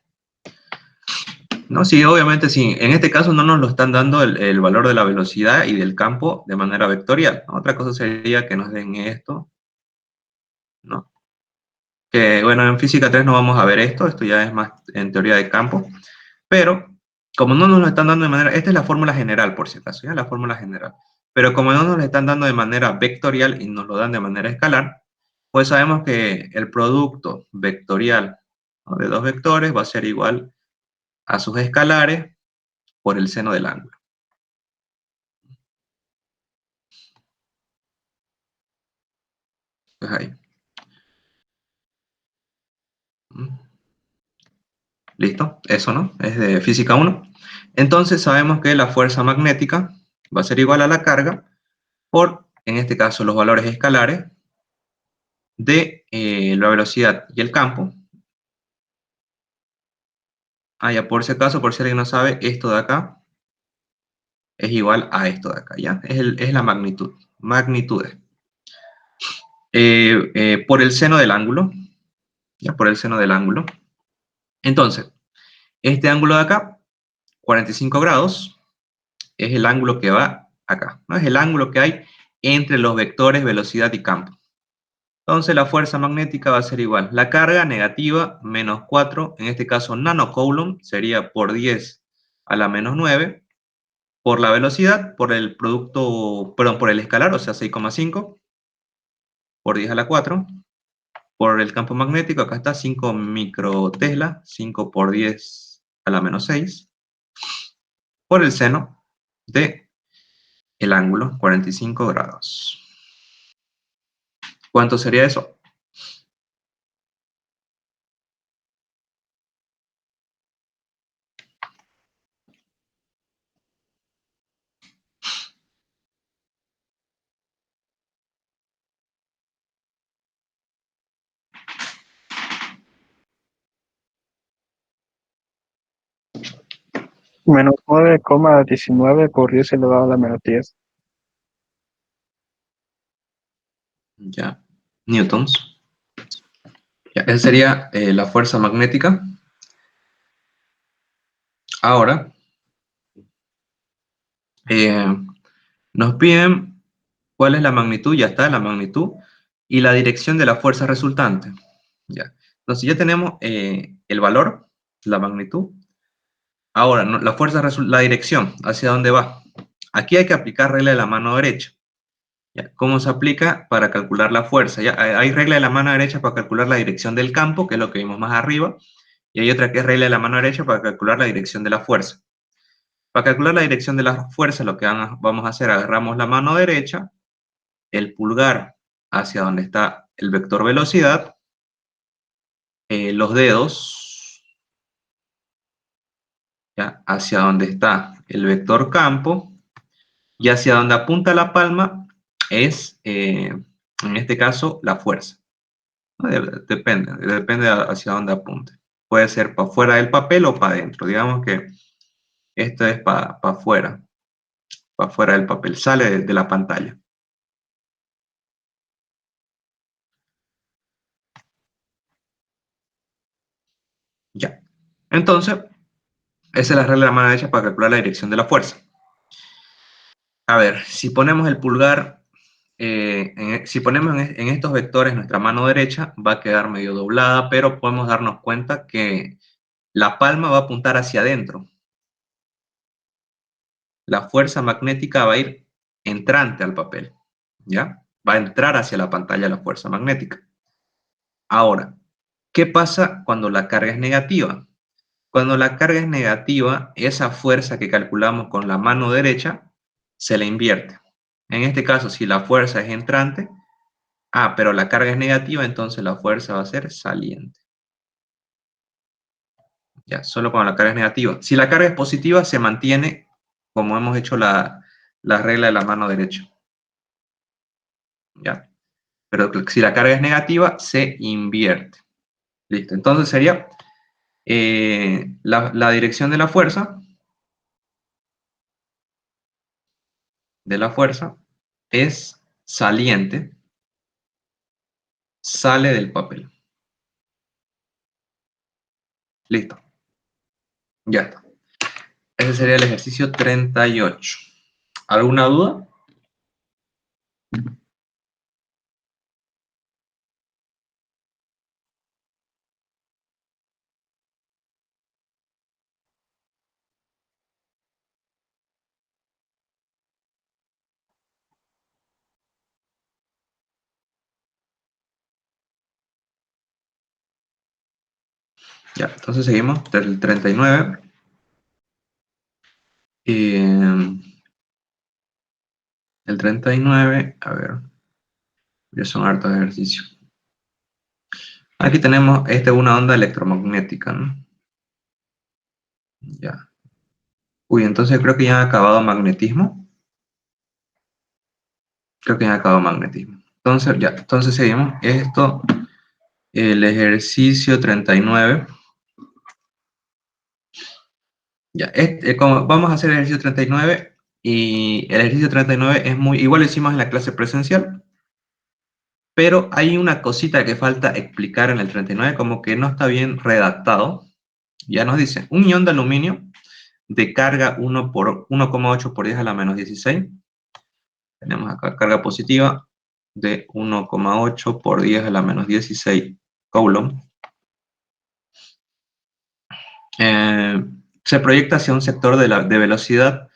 ¿No? Sí, obviamente sí. En este caso no nos lo están dando el valor de la velocidad y del campo de manera vectorial. Otra cosa sería que nos den esto, ¿no? Que bueno, en física 3 no vamos a ver esto ya es más en teoría de campo, pero como no nos lo están dando de manera, esta es la fórmula general por si acaso, ya la fórmula general, pero como no nos lo están dando de manera vectorial y nos lo dan de manera escalar, pues sabemos que el producto vectorial, ¿no?, de dos vectores va a ser igual a sus escalares por el seno del ángulo. Pues ahí. ¿Listo? Eso, ¿no? Es de física 1. Entonces sabemos que la fuerza magnética va a ser igual a la carga por, en este caso, los valores escalares de la velocidad y el campo. Ya por si acaso, por si alguien no sabe, esto de acá es igual a esto de acá, ¿ya? Es la magnitud. Magnitudes. Por el seno del ángulo. ¿Ya? Por el seno del ángulo. Entonces, este ángulo de acá, 45 grados, es el ángulo que va acá, ¿no? Es el ángulo que hay entre los vectores velocidad y campo. Entonces la fuerza magnética va a ser igual. La carga negativa, menos 4, en este caso nanocoulomb, sería por 10 a la menos 9, por la velocidad, por el producto, perdón, por el escalar, o sea, 6,5, por 10 a la 4, por el campo magnético, acá está 5 microtesla, 5 por 10 a la menos 6, por el seno de el ángulo, 45 grados. ¿Cuánto sería eso? Menos 9,19 por 10 elevado a la menos 10. Ya, newtons. Ya, esa sería la fuerza magnética. Ahora, nos piden cuál es la magnitud, ya está, la magnitud, y la dirección de la fuerza resultante. Ya. Entonces ya tenemos el valor, la magnitud. Ahora, ¿no?, la dirección, hacia dónde va. Aquí hay que aplicar regla de la mano derecha. ¿Ya? ¿Cómo se aplica? Para calcular la fuerza. Ya, hay regla de la mano derecha para calcular la dirección del campo, que es lo que vimos más arriba, y hay otra que es regla de la mano derecha para calcular la dirección de la fuerza. Para calcular la dirección de las fuerzas, lo que vamos a hacer, agarramos la mano derecha, el pulgar hacia donde está el vector velocidad, los dedos, ¿ya? Hacia donde está el vector campo, y hacia donde apunta la palma es, en este caso, la fuerza. Depende hacia dónde apunte. Puede ser para fuera del papel o para adentro. Digamos que esto es para afuera del papel, sale de la pantalla. Ya. Entonces, esa es la regla de la mano derecha para calcular la dirección de la fuerza. A ver, si ponemos el pulgar, si ponemos en estos vectores nuestra mano derecha, va a quedar medio doblada, pero podemos darnos cuenta que la palma va a apuntar hacia adentro. La fuerza magnética va a ir entrante al papel, ¿ya? Va a entrar hacia la pantalla la fuerza magnética. Ahora, ¿qué pasa cuando la carga es negativa? Cuando la carga es negativa, esa fuerza que calculamos con la mano derecha se la invierte. En este caso, si la fuerza es entrante, pero la carga es negativa, entonces la fuerza va a ser saliente. Ya, solo cuando la carga es negativa. Si la carga es positiva, se mantiene como hemos hecho la regla de la mano derecha. ¿Ya? Pero si la carga es negativa, se invierte. Listo. Entonces sería la dirección de la fuerza es saliente, sale del papel. Listo. Ya está. Ese sería el ejercicio 38. ¿Alguna duda? Ya, entonces seguimos del 39. El 39, a ver, ya son hartos ejercicios. Aquí tenemos una onda electromagnética, ¿no? Ya. Uy, entonces creo que ya han acabado magnetismo. Creo que ya han acabado magnetismo. Entonces, ya, entonces seguimos. Esto, el ejercicio 39. Ya, vamos a hacer el ejercicio 39 y el ejercicio 39 es muy, igual lo hicimos en la clase presencial, pero hay una cosita que falta explicar en el 39, como que no está bien redactado. Ya nos dice, un ion de aluminio de carga 1,8 por 10 a la menos 16. Tenemos acá carga positiva de 1,8 por 10 a la menos 16 coulomb. Se proyecta hacia un sector de velocidad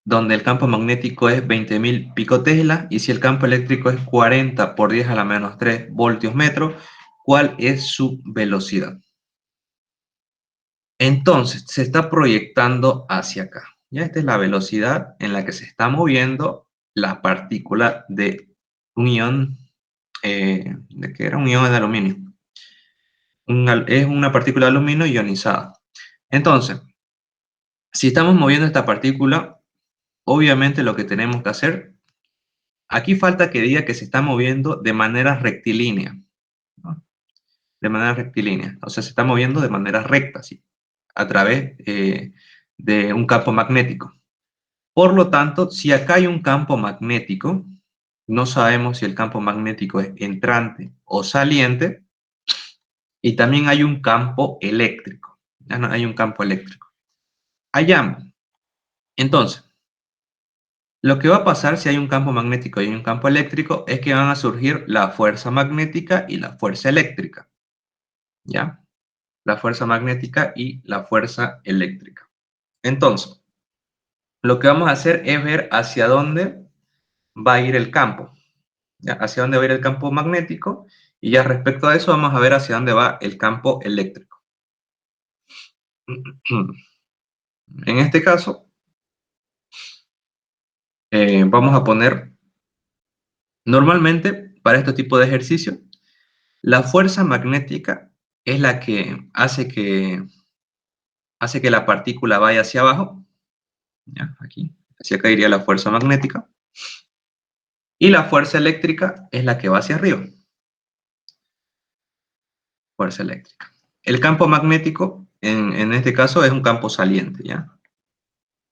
donde el campo magnético es 20.000 picotesla y si el campo eléctrico es 40 por 10 a la menos 3 voltios metro, ¿cuál es su velocidad? Entonces, se está proyectando hacia acá. Ya esta es la velocidad en la que se está moviendo la partícula de un ion, ¿de qué era? Un ion de aluminio. Es una partícula de aluminio ionizada. Entonces, si estamos moviendo esta partícula, obviamente lo que tenemos que hacer, aquí falta que diga que se está moviendo de manera rectilínea, ¿no? De manera rectilínea, o sea, se está moviendo de manera recta, ¿sí? A través de un campo magnético. Por lo tanto, si acá hay un campo magnético, no sabemos si el campo magnético es entrante o saliente, y también hay un campo eléctrico. Hay un campo eléctrico. Allá. Entonces, lo que va a pasar si hay un campo magnético y un campo eléctrico es que van a surgir la fuerza magnética y la fuerza eléctrica. ¿Ya? La fuerza magnética y la fuerza eléctrica. Entonces, lo que vamos a hacer es ver hacia dónde va a ir el campo. ¿Ya? Hacia dónde va a ir el campo magnético y ya respecto a eso vamos a ver hacia dónde va el campo eléctrico. En este caso, vamos a poner, normalmente, para este tipo de ejercicio, la fuerza magnética es la que hace que la partícula vaya hacia abajo, ¿ya? Aquí, hacia acá iría la fuerza magnética, y la fuerza eléctrica es la que va hacia arriba, fuerza eléctrica. El campo magnético, en este caso, es un campo saliente, ¿ya?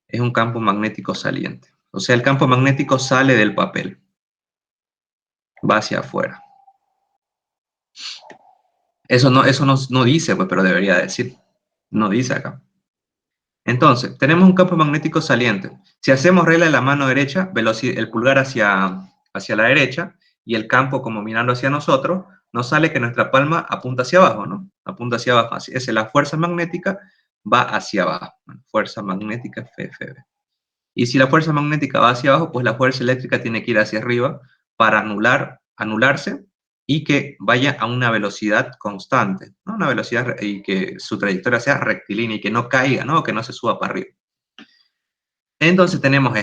Es un campo magnético saliente. O sea, el campo magnético sale del papel, va hacia afuera. Eso no dice, pues, pero debería decir. No dice acá. Entonces, tenemos un campo magnético saliente. Si hacemos regla de la mano derecha, el pulgar hacia la derecha y el campo como mirando hacia nosotros, nos sale que nuestra palma apunta hacia abajo, ¿no? Apunta hacia abajo. Así es, la fuerza magnética va hacia abajo. Bueno, fuerza magnética FFB. Y si la fuerza magnética va hacia abajo, pues la fuerza eléctrica tiene que ir hacia arriba para anularse y que vaya a una velocidad constante, ¿no? Una velocidad y que su trayectoria sea rectilínea y que no caiga, ¿no? Que no se suba para arriba. Entonces tenemos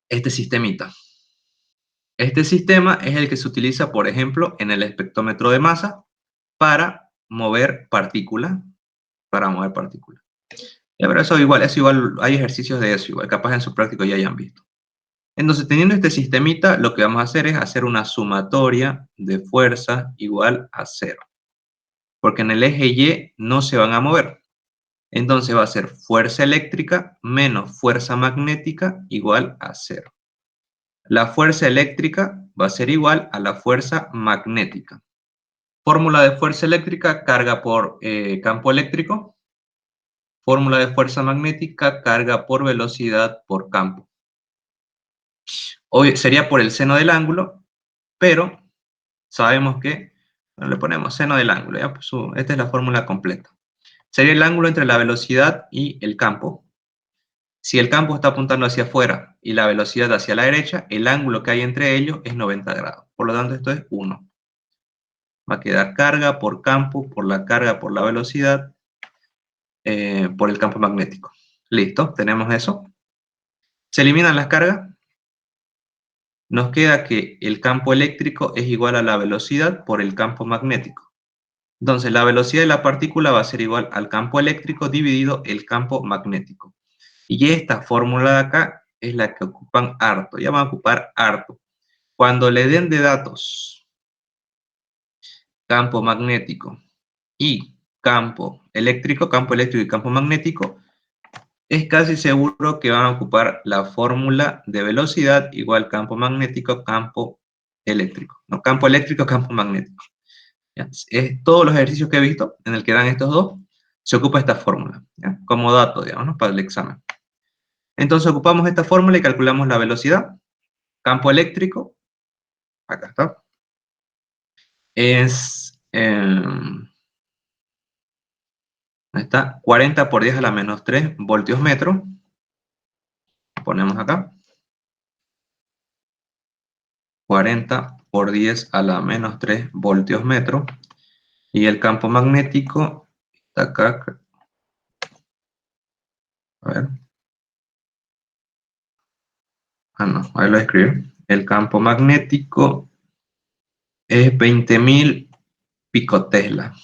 este sistemita. Este sistema es el que se utiliza, por ejemplo, en el espectrómetro de masa para mover partículas, Ya, pero eso igual, hay ejercicios de eso igual, capaz en su práctico ya hayan visto. Entonces, teniendo este sistemita, lo que vamos a hacer es hacer una sumatoria de fuerza igual a 0. Porque en el eje Y no se van a mover. Entonces va a ser fuerza eléctrica menos fuerza magnética igual a 0. La fuerza eléctrica va a ser igual a la fuerza magnética. Fórmula de fuerza eléctrica, carga por campo eléctrico. Fórmula de fuerza magnética, carga por velocidad por campo. Hoy sería por el seno del ángulo, pero sabemos que, le ponemos seno del ángulo, ¿ya? Pues, esta es la fórmula completa. Sería el ángulo entre la velocidad y el campo. Si el campo está apuntando hacia afuera y la velocidad hacia la derecha, el ángulo que hay entre ellos es 90 grados. Por lo tanto, esto es 1. Va a quedar carga por campo, por la carga por la velocidad, por el campo magnético. Listo, tenemos eso. Se eliminan las cargas. Nos queda que el campo eléctrico es igual a la velocidad por el campo magnético. Entonces, la velocidad de la partícula va a ser igual al campo eléctrico dividido el campo magnético. Y esta fórmula de acá es la que ocupan harto. Ya van a ocupar harto. Cuando le den de datos campo magnético y campo eléctrico y campo magnético, es casi seguro que van a ocupar la fórmula de velocidad igual campo magnético, campo eléctrico. No, campo eléctrico, campo magnético. ¿Ya? Todos los ejercicios que he visto en el que dan estos dos, se ocupa esta fórmula, ¿ya? Como dato, digamos, ¿no? Para el examen. Entonces ocupamos esta fórmula y calculamos la velocidad. Campo eléctrico, acá está, es, está 40 por 10 a la menos 3 voltios metro. Ponemos acá. 40 por 10 a la menos 3 voltios metro. Y el campo magnético está acá. A ver. Ah, no, ahí lo escribí. El campo magnético es 20.000 picotesla.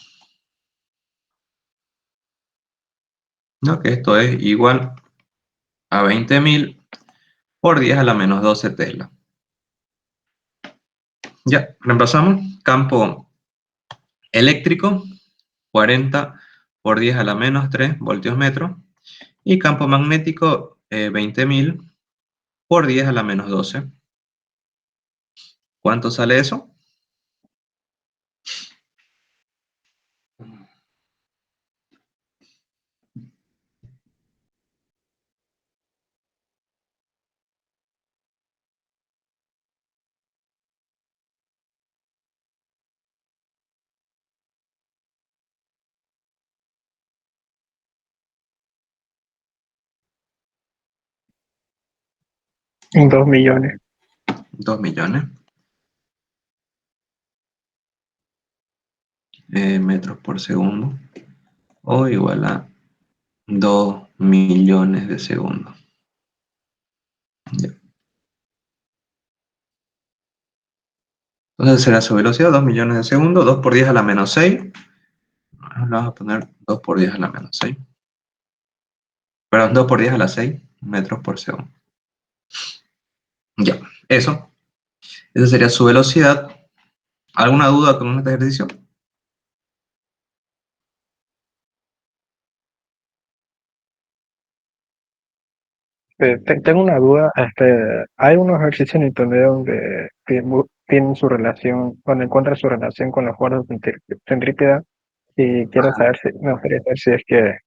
¿No? Que esto es igual a 20.000 por 10 a la menos 12 tesla. Ya, reemplazamos. Campo eléctrico, 40 por 10 a la menos 3 voltios metro. Y campo magnético, 20.000 por 10 a la menos 12. ¿Cuánto sale eso? En 2 millones. 2 millones. Metros por segundo. O igual a 2 millones de segundos. Ya. Entonces será su velocidad, 2 millones de segundos, 2 por 10 a la menos 6. Vamos a poner 2 por 10 a la menos 6. Perdón, 2 por 10 a la 6 metros por segundo. Ya, eso. Esa sería su velocidad. ¿Alguna duda con este ejercicio? Tengo una duda, hay unos ejercicios en internet donde tienen su relación, donde encuentran su relación con la fuerza centrípeta y quiero saber si, me gustaría saber si es que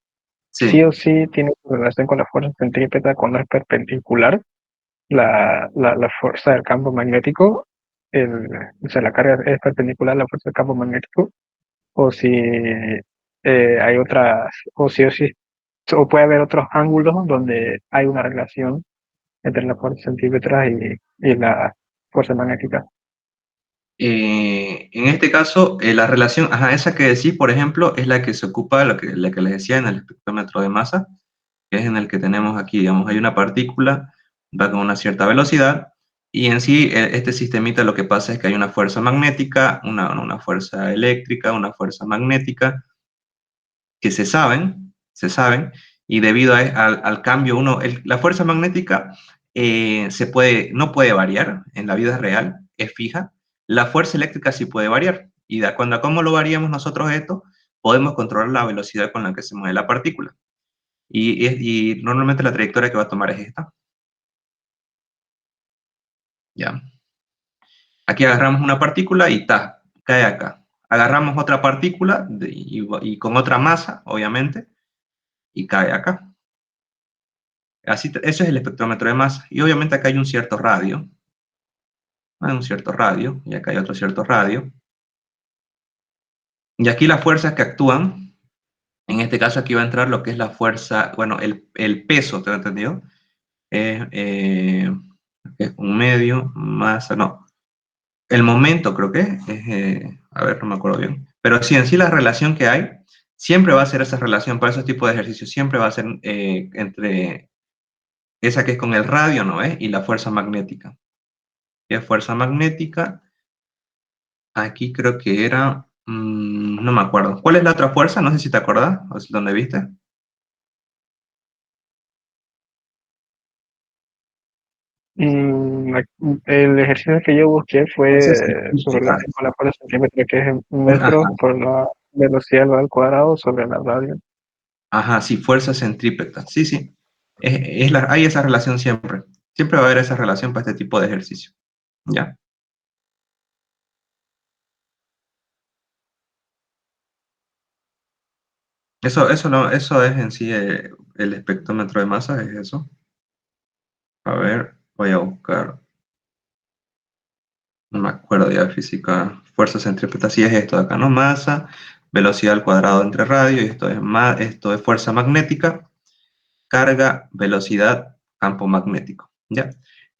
sí Sí. o sí tiene su relación con la fuerza centrípeta cuando es perpendicular la fuerza del campo magnético, o sea, la carga es perpendicular a la fuerza del campo magnético, o si hay otras, o sí, o puede haber otros ángulos donde hay una relación entre la fuerza centrípeta y la fuerza magnética. En este caso, la relación, ajá, esa que decís, por ejemplo, es la que se ocupa, la que les decía en el espectrómetro de masa, que es en el que tenemos aquí, digamos, hay una partícula, va con una cierta velocidad, y en sí, este sistemita lo que pasa es que hay una fuerza magnética, una fuerza eléctrica, una fuerza magnética, que se saben, y debido al cambio, la fuerza magnética no puede variar en la vida real, es fija. La fuerza eléctrica sí puede variar, y de acuerdo a cómo lo variamos nosotros esto, podemos controlar la velocidad con la que se mueve la partícula. Y normalmente la trayectoria que va a tomar es esta. ¿Ya? Aquí agarramos una partícula y cae acá. Agarramos otra partícula y con otra masa, obviamente, y cae acá. Así, eso es el espectrómetro de masa. Y obviamente acá hay un cierto radio. Hay un cierto radio, y acá hay otro cierto radio. Y aquí las fuerzas que actúan, en este caso aquí va a entrar lo que es la fuerza, bueno, el peso, ¿te lo entendido? Es un medio, masa, no. El momento creo que a ver, no me acuerdo bien. Pero sí, en sí la relación que hay, siempre va a ser esa relación para esos tipos de ejercicios, siempre va a ser entre esa que es con el radio, ¿no es? Y la fuerza magnética. ¿Qué es fuerza magnética? Aquí creo que era, no me acuerdo. ¿Cuál es la otra fuerza? No sé si te acordás, o si dónde viste. Mm, el ejercicio que yo busqué Fuerza fue su centrípeta. relación con la fuerza centrípeta, que es en Ajá, metros por la velocidad al cuadrado sobre la radio. ajá, sí, fuerza centrípeta. Sí, sí. Hay esa relación siempre. Siempre va a haber esa relación para este tipo de ejercicio. ¿Ya? Eso es en sí el espectrómetro de masa, es eso. A ver, voy a buscar. No me acuerdo ya de física. Fuerza centrípeta, sí es esto de acá, ¿no? Masa, velocidad al cuadrado entre radio, y esto es fuerza magnética, carga, velocidad, campo magnético, ¿ya?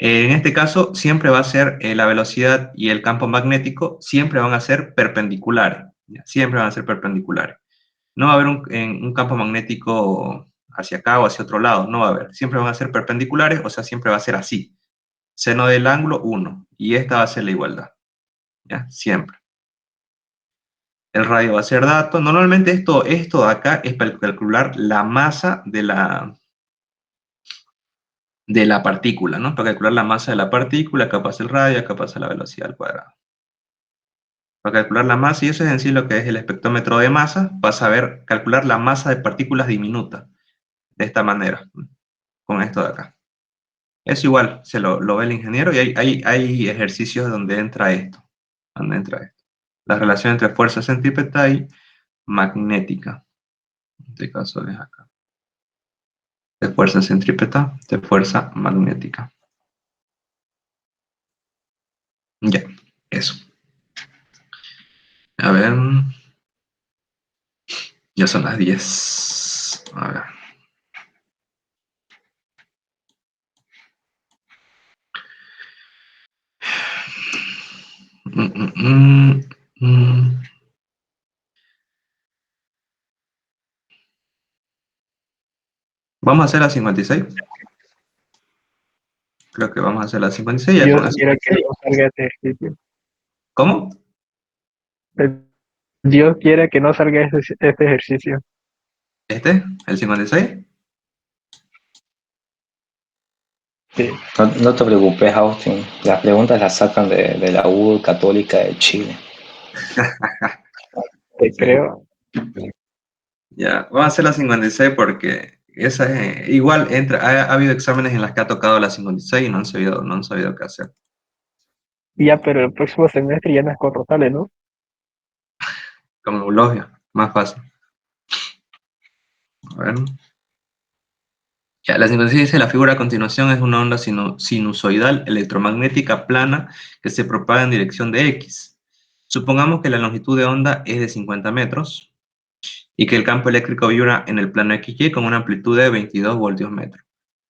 En este caso, siempre va a ser la velocidad y el campo magnético, siempre van a ser perpendiculares, ¿ya? Siempre van a ser perpendiculares. No va a haber un campo magnético hacia acá o hacia otro lado, no va a haber. Siempre van a ser perpendiculares, o sea, siempre va a ser así. Seno del ángulo 1, y esta va a ser la igualdad, ¿ya? Siempre. El radio va a ser dato. Normalmente esto de acá es para calcular la masa de la partícula, ¿no? Para calcular la masa de la partícula, acá pasa el radio, acá pasa la velocidad al cuadrado. Para calcular la masa, y eso es en sí lo que es el espectrómetro de masa, vas a ver, calcular la masa de partículas diminutas, de esta manera, con esto de acá. Es igual, lo ve el ingeniero, y hay ejercicios donde entra esto, La relación entre fuerza centrípeta y magnética. En este caso es acá. De fuerza centrípeta, de fuerza magnética. Ya, eso. A ver, ya son las 10. A ver. Mm, mm, mm, mm. Vamos a hacer la 56. Creo que vamos a hacer la 56 ya Dios con eso. quiera que no salga este ejercicio. ¿Cómo? Dios quiere que no salga este ejercicio. ¿El 56? Sí, No te preocupes, Austin. Las preguntas las sacan de la U Católica de Chile. te Sí. creo. Ya, vamos a hacer la 56 porque esa es, igual ha habido exámenes en las que ha tocado la 56 y no han sabido qué hacer. Ya, pero el próximo semestre ya no es con Rosales, ¿no? Como eulogio, más fácil. A ver. Ya, la 56 dice, la figura a continuación es una onda sinusoidal electromagnética plana que se propaga en dirección de X. Supongamos que la longitud de onda es de 50 metros y que el campo eléctrico vibra en el plano XY con una amplitud de 22 voltios metro.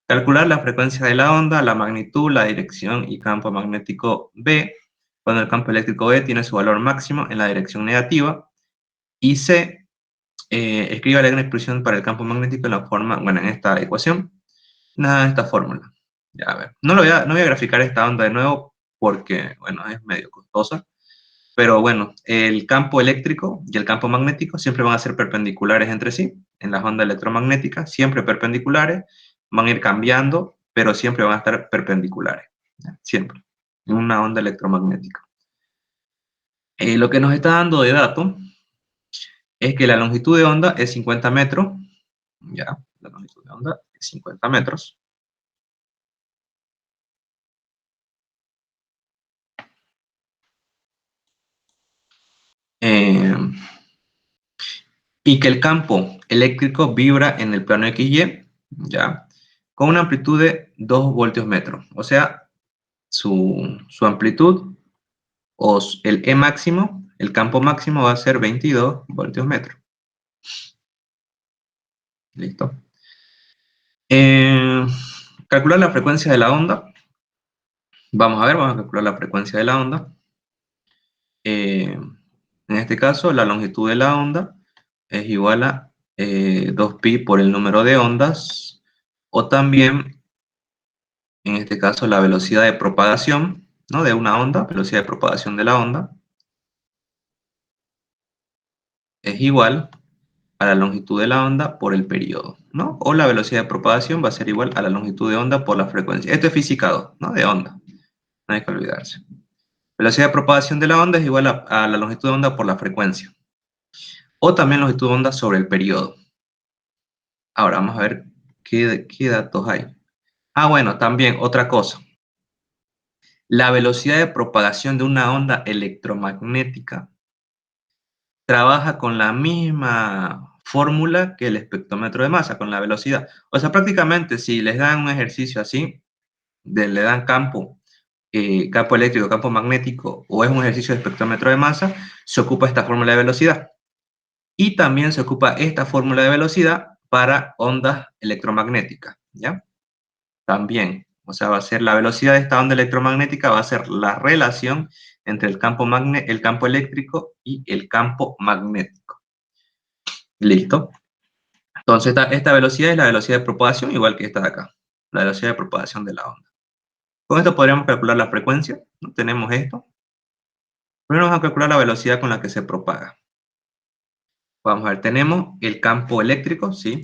Calcular la frecuencia de la onda, la magnitud, la dirección y campo magnético B cuando el campo eléctrico B tiene su valor máximo en la dirección negativa. Y C, escriba la expresión para el campo magnético en la forma, bueno, en esta ecuación, nada, esta fórmula. Ya, a ver, no voy a graficar esta onda de nuevo porque, bueno, es medio costosa. Pero bueno, el campo eléctrico y el campo magnético siempre van a ser perpendiculares entre sí. En las ondas electromagnéticas, siempre perpendiculares, van a ir cambiando, pero siempre van a estar perpendiculares. ¿Ya? Siempre. En una onda electromagnética. Lo que nos está dando de dato es que la longitud de onda es 50 metros. Ya, la longitud de onda es 50 metros. Eh, y que el campo eléctrico vibra en el plano XY, ¿ya? Con una amplitud de 2 voltios metros. O sea, su amplitud o el E máximo, el campo máximo va a ser 22 voltios metro. Listo. Calcular la frecuencia de la onda. Vamos a calcular la frecuencia de la onda. En este caso, la longitud de la onda es igual a 2pi por el número de ondas, o también, en este caso, la velocidad de propagación, ¿no? De una onda, velocidad de propagación de la onda, es igual a la longitud de la onda por el periodo, ¿no? O la velocidad de propagación va a ser igual a la longitud de onda por la frecuencia. Esto es física 2, ¿no? De onda, no hay que olvidarse. Velocidad de propagación de la onda es igual a la longitud de onda por la frecuencia. O también longitud de onda sobre el periodo. Ahora vamos a ver qué datos hay. Ah, bueno, también otra cosa. La velocidad de propagación de una onda electromagnética trabaja con la misma fórmula que el espectrómetro de masa, con la velocidad. O sea, prácticamente si les dan un ejercicio así, le dan campo eléctrico, campo magnético, o es un ejercicio de espectrómetro de masa, se ocupa esta fórmula de velocidad. Y también se ocupa esta fórmula de velocidad para ondas electromagnéticas, ¿ya? También, o sea, va a ser la velocidad de esta onda electromagnética, va a ser la relación entre el campo eléctrico y el campo magnético. Listo. Entonces, esta velocidad es la velocidad de propagación, igual que esta de acá, la velocidad de propagación de la onda. Con esto podríamos calcular la frecuencia, ¿no? Tenemos esto. Primero vamos a calcular la velocidad con la que se propaga. Vamos a ver, tenemos el campo eléctrico, sí,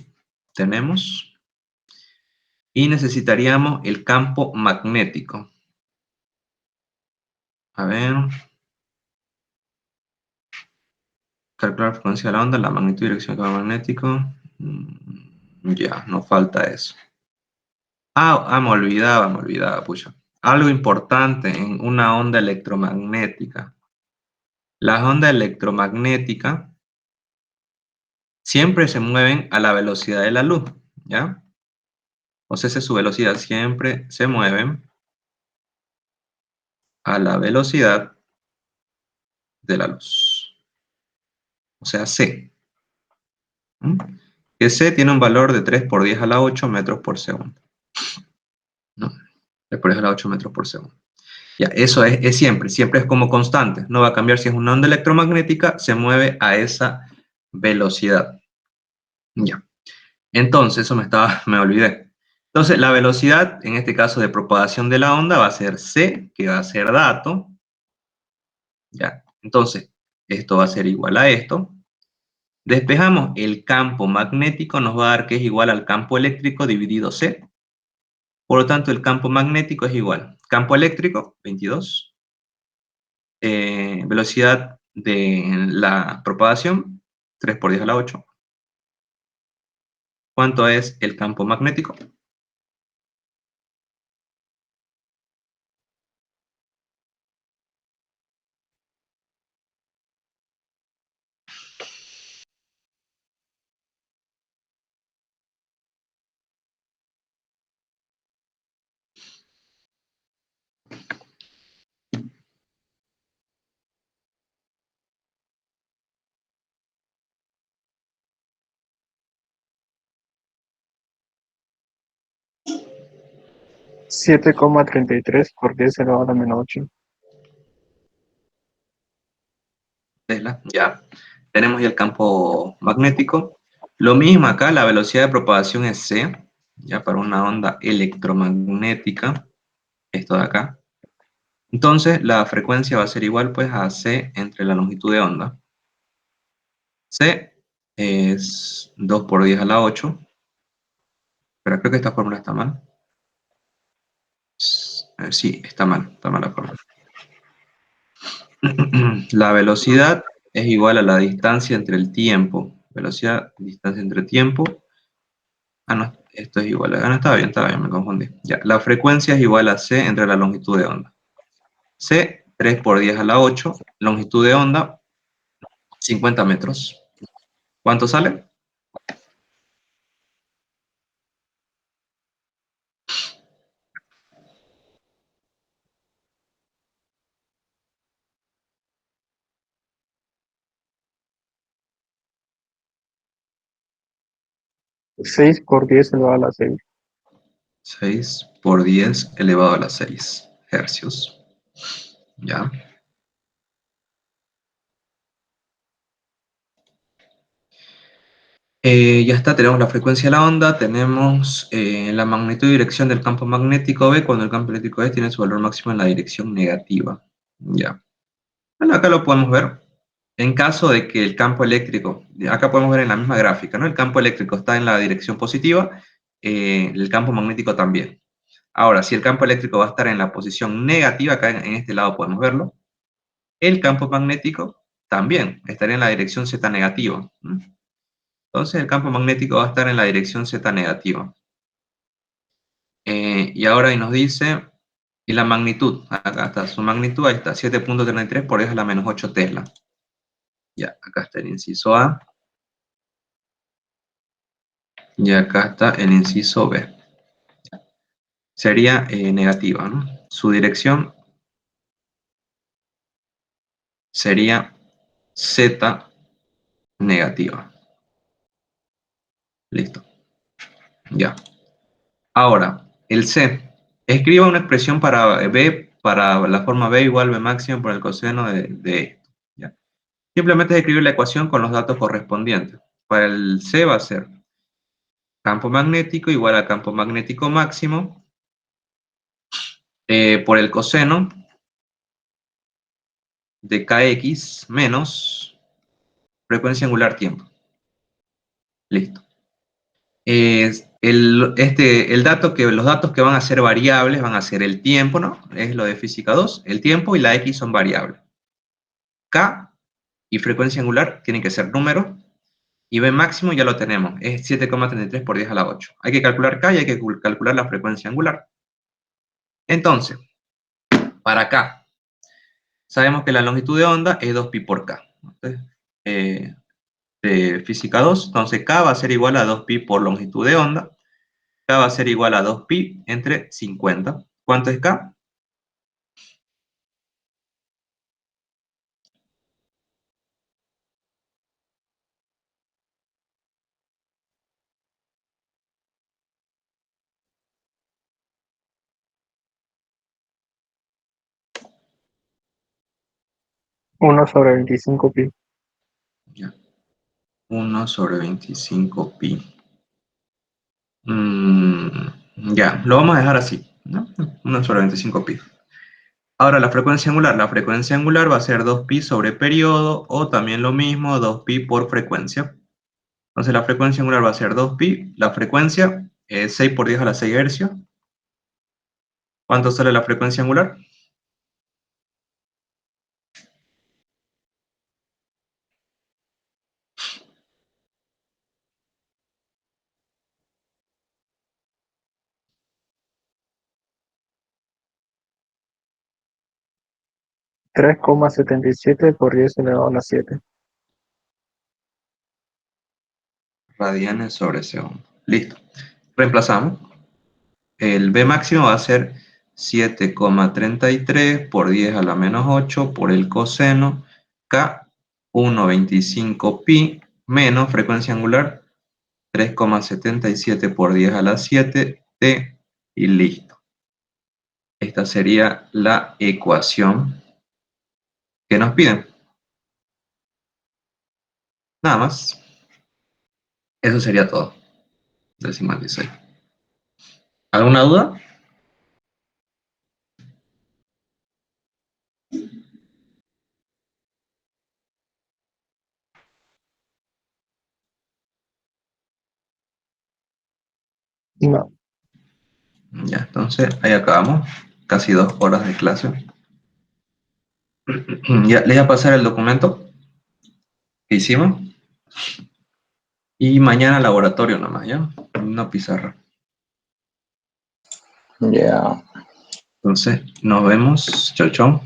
tenemos. Y necesitaríamos el campo magnético. A ver. Calcular la frecuencia de la onda, la magnitud y dirección del campo magnético. Ya, nos falta eso. Me olvidaba, pucha. Algo importante en una onda electromagnética. Las ondas electromagnéticas siempre se mueven a la velocidad de la luz, ¿ya? O sea, esa es su velocidad, siempre se mueven a la velocidad de la luz. O sea, c. ¿Mm? Que c tiene un valor de 3 por 10 a la 8 metros por segundo. ¿No? 3 por 10 a la 8 metros por segundo. Ya, eso es siempre es como constante. No va a cambiar si es una onda electromagnética, se mueve a esa velocidad. Ya. Entonces, me olvidé. Entonces, la velocidad, en este caso de propagación de la onda, va a ser c, que va a ser dato, Ya, entonces, esto va a ser igual a esto. Despejamos el campo magnético, nos va a dar que es igual al campo eléctrico dividido C. Por lo tanto, el campo magnético es igual. Campo eléctrico, 22. Velocidad de la propagación, 3 por 10 a la 8. ¿Cuánto es el campo magnético? Siete coma 33 por 10 elevado a la menos 8. Tesla, ya. Tenemos ya el campo magnético. Lo mismo acá, la velocidad de propagación es c, ya para una onda electromagnética, esto de acá. Entonces, la frecuencia va a ser igual pues a c entre la longitud de onda. C es 2 por 10 a la 8, pero creo que esta fórmula está mal. Sí, está mal la fórmula. La velocidad es igual a la distancia entre el tiempo. Velocidad, distancia entre tiempo. Ah, no, esto es igual a... Ah, no, estaba bien, me confundí. Ya, la frecuencia es igual a c entre la longitud de onda. C, 3 por 10 a la 8. Longitud de onda, 50 metros. ¿Cuánto sale? 6 por 10 elevado a la 6. 6 por 10 elevado a la 6 hercios. Ya. Ya está, tenemos la frecuencia de la onda, tenemos la magnitud y dirección del campo magnético B cuando el campo magnético B tiene su valor máximo en la dirección negativa. Ya. Bueno, acá lo podemos ver. En caso de que el campo eléctrico, acá podemos ver en la misma gráfica, ¿no? El campo eléctrico está en la dirección positiva, el campo magnético también. Ahora, si el campo eléctrico va a estar en la posición negativa, acá en este lado podemos verlo, el campo magnético también estaría en la dirección Z negativa. Entonces el campo magnético va a estar en la dirección Z negativa. Y ahora nos dice, y la magnitud, acá está su magnitud, ahí está, 7.33 por 10 a la menos 8 Tesla. Ya, acá está el inciso A. Y acá está el inciso B. Sería negativa, ¿no? Su dirección sería Z negativa. Listo. Ya. Ahora, el C. Escriba una expresión para B, para la forma B igual B máximo por el coseno de esto. ¿Ya? Simplemente es escribir la ecuación con los datos correspondientes. Para el C va a ser campo magnético igual a campo magnético máximo por el coseno de kx menos frecuencia angular tiempo. Listo. Los datos que van a ser variables van a ser el tiempo, ¿no? Es lo de física 2. El tiempo y la x son variables. K y frecuencia angular tienen que ser números. Y B máximo ya lo tenemos, es 7,33 por 10 a la 8. Hay que calcular K y hay que calcular la frecuencia angular. Entonces, para K, sabemos que la longitud de onda es 2pi por K. Entonces, de física 2, entonces K va a ser igual a 2pi por longitud de onda. K va a ser igual a 2pi entre 50. ¿Cuánto es K? Uno sobre 25 pi. Ya. 1 sobre 25 pi. Ya, lo vamos a dejar así, ¿no? 1 sobre 25 pi. Ahora la frecuencia angular. La frecuencia angular va a ser 2pi sobre periodo o también lo mismo, 2pi por frecuencia. Entonces la frecuencia angular va a ser 2pi. La frecuencia es 6 por 10 a la 6 hercios. ¿Cuánto sale la frecuencia angular? $3,77 por 10⁻⁷. Radianes sobre segundo. Listo. Reemplazamos. El B máximo va a ser 7,33 por 10 a la menos 8 por el coseno K 1,25 pi menos frecuencia angular 3,77 por 10 a la 7 T y listo. Esta sería la ecuación que nos piden. Nada más. Eso sería todo. Decimal 16. ¿Alguna duda? No. Ya, entonces ahí acabamos. Casi 2 horas de clase. Ya, les voy a pasar el documento que hicimos. Y mañana laboratorio nomás, ¿ya? Una pizarra. Ya. Entonces, nos vemos. Chau, chau.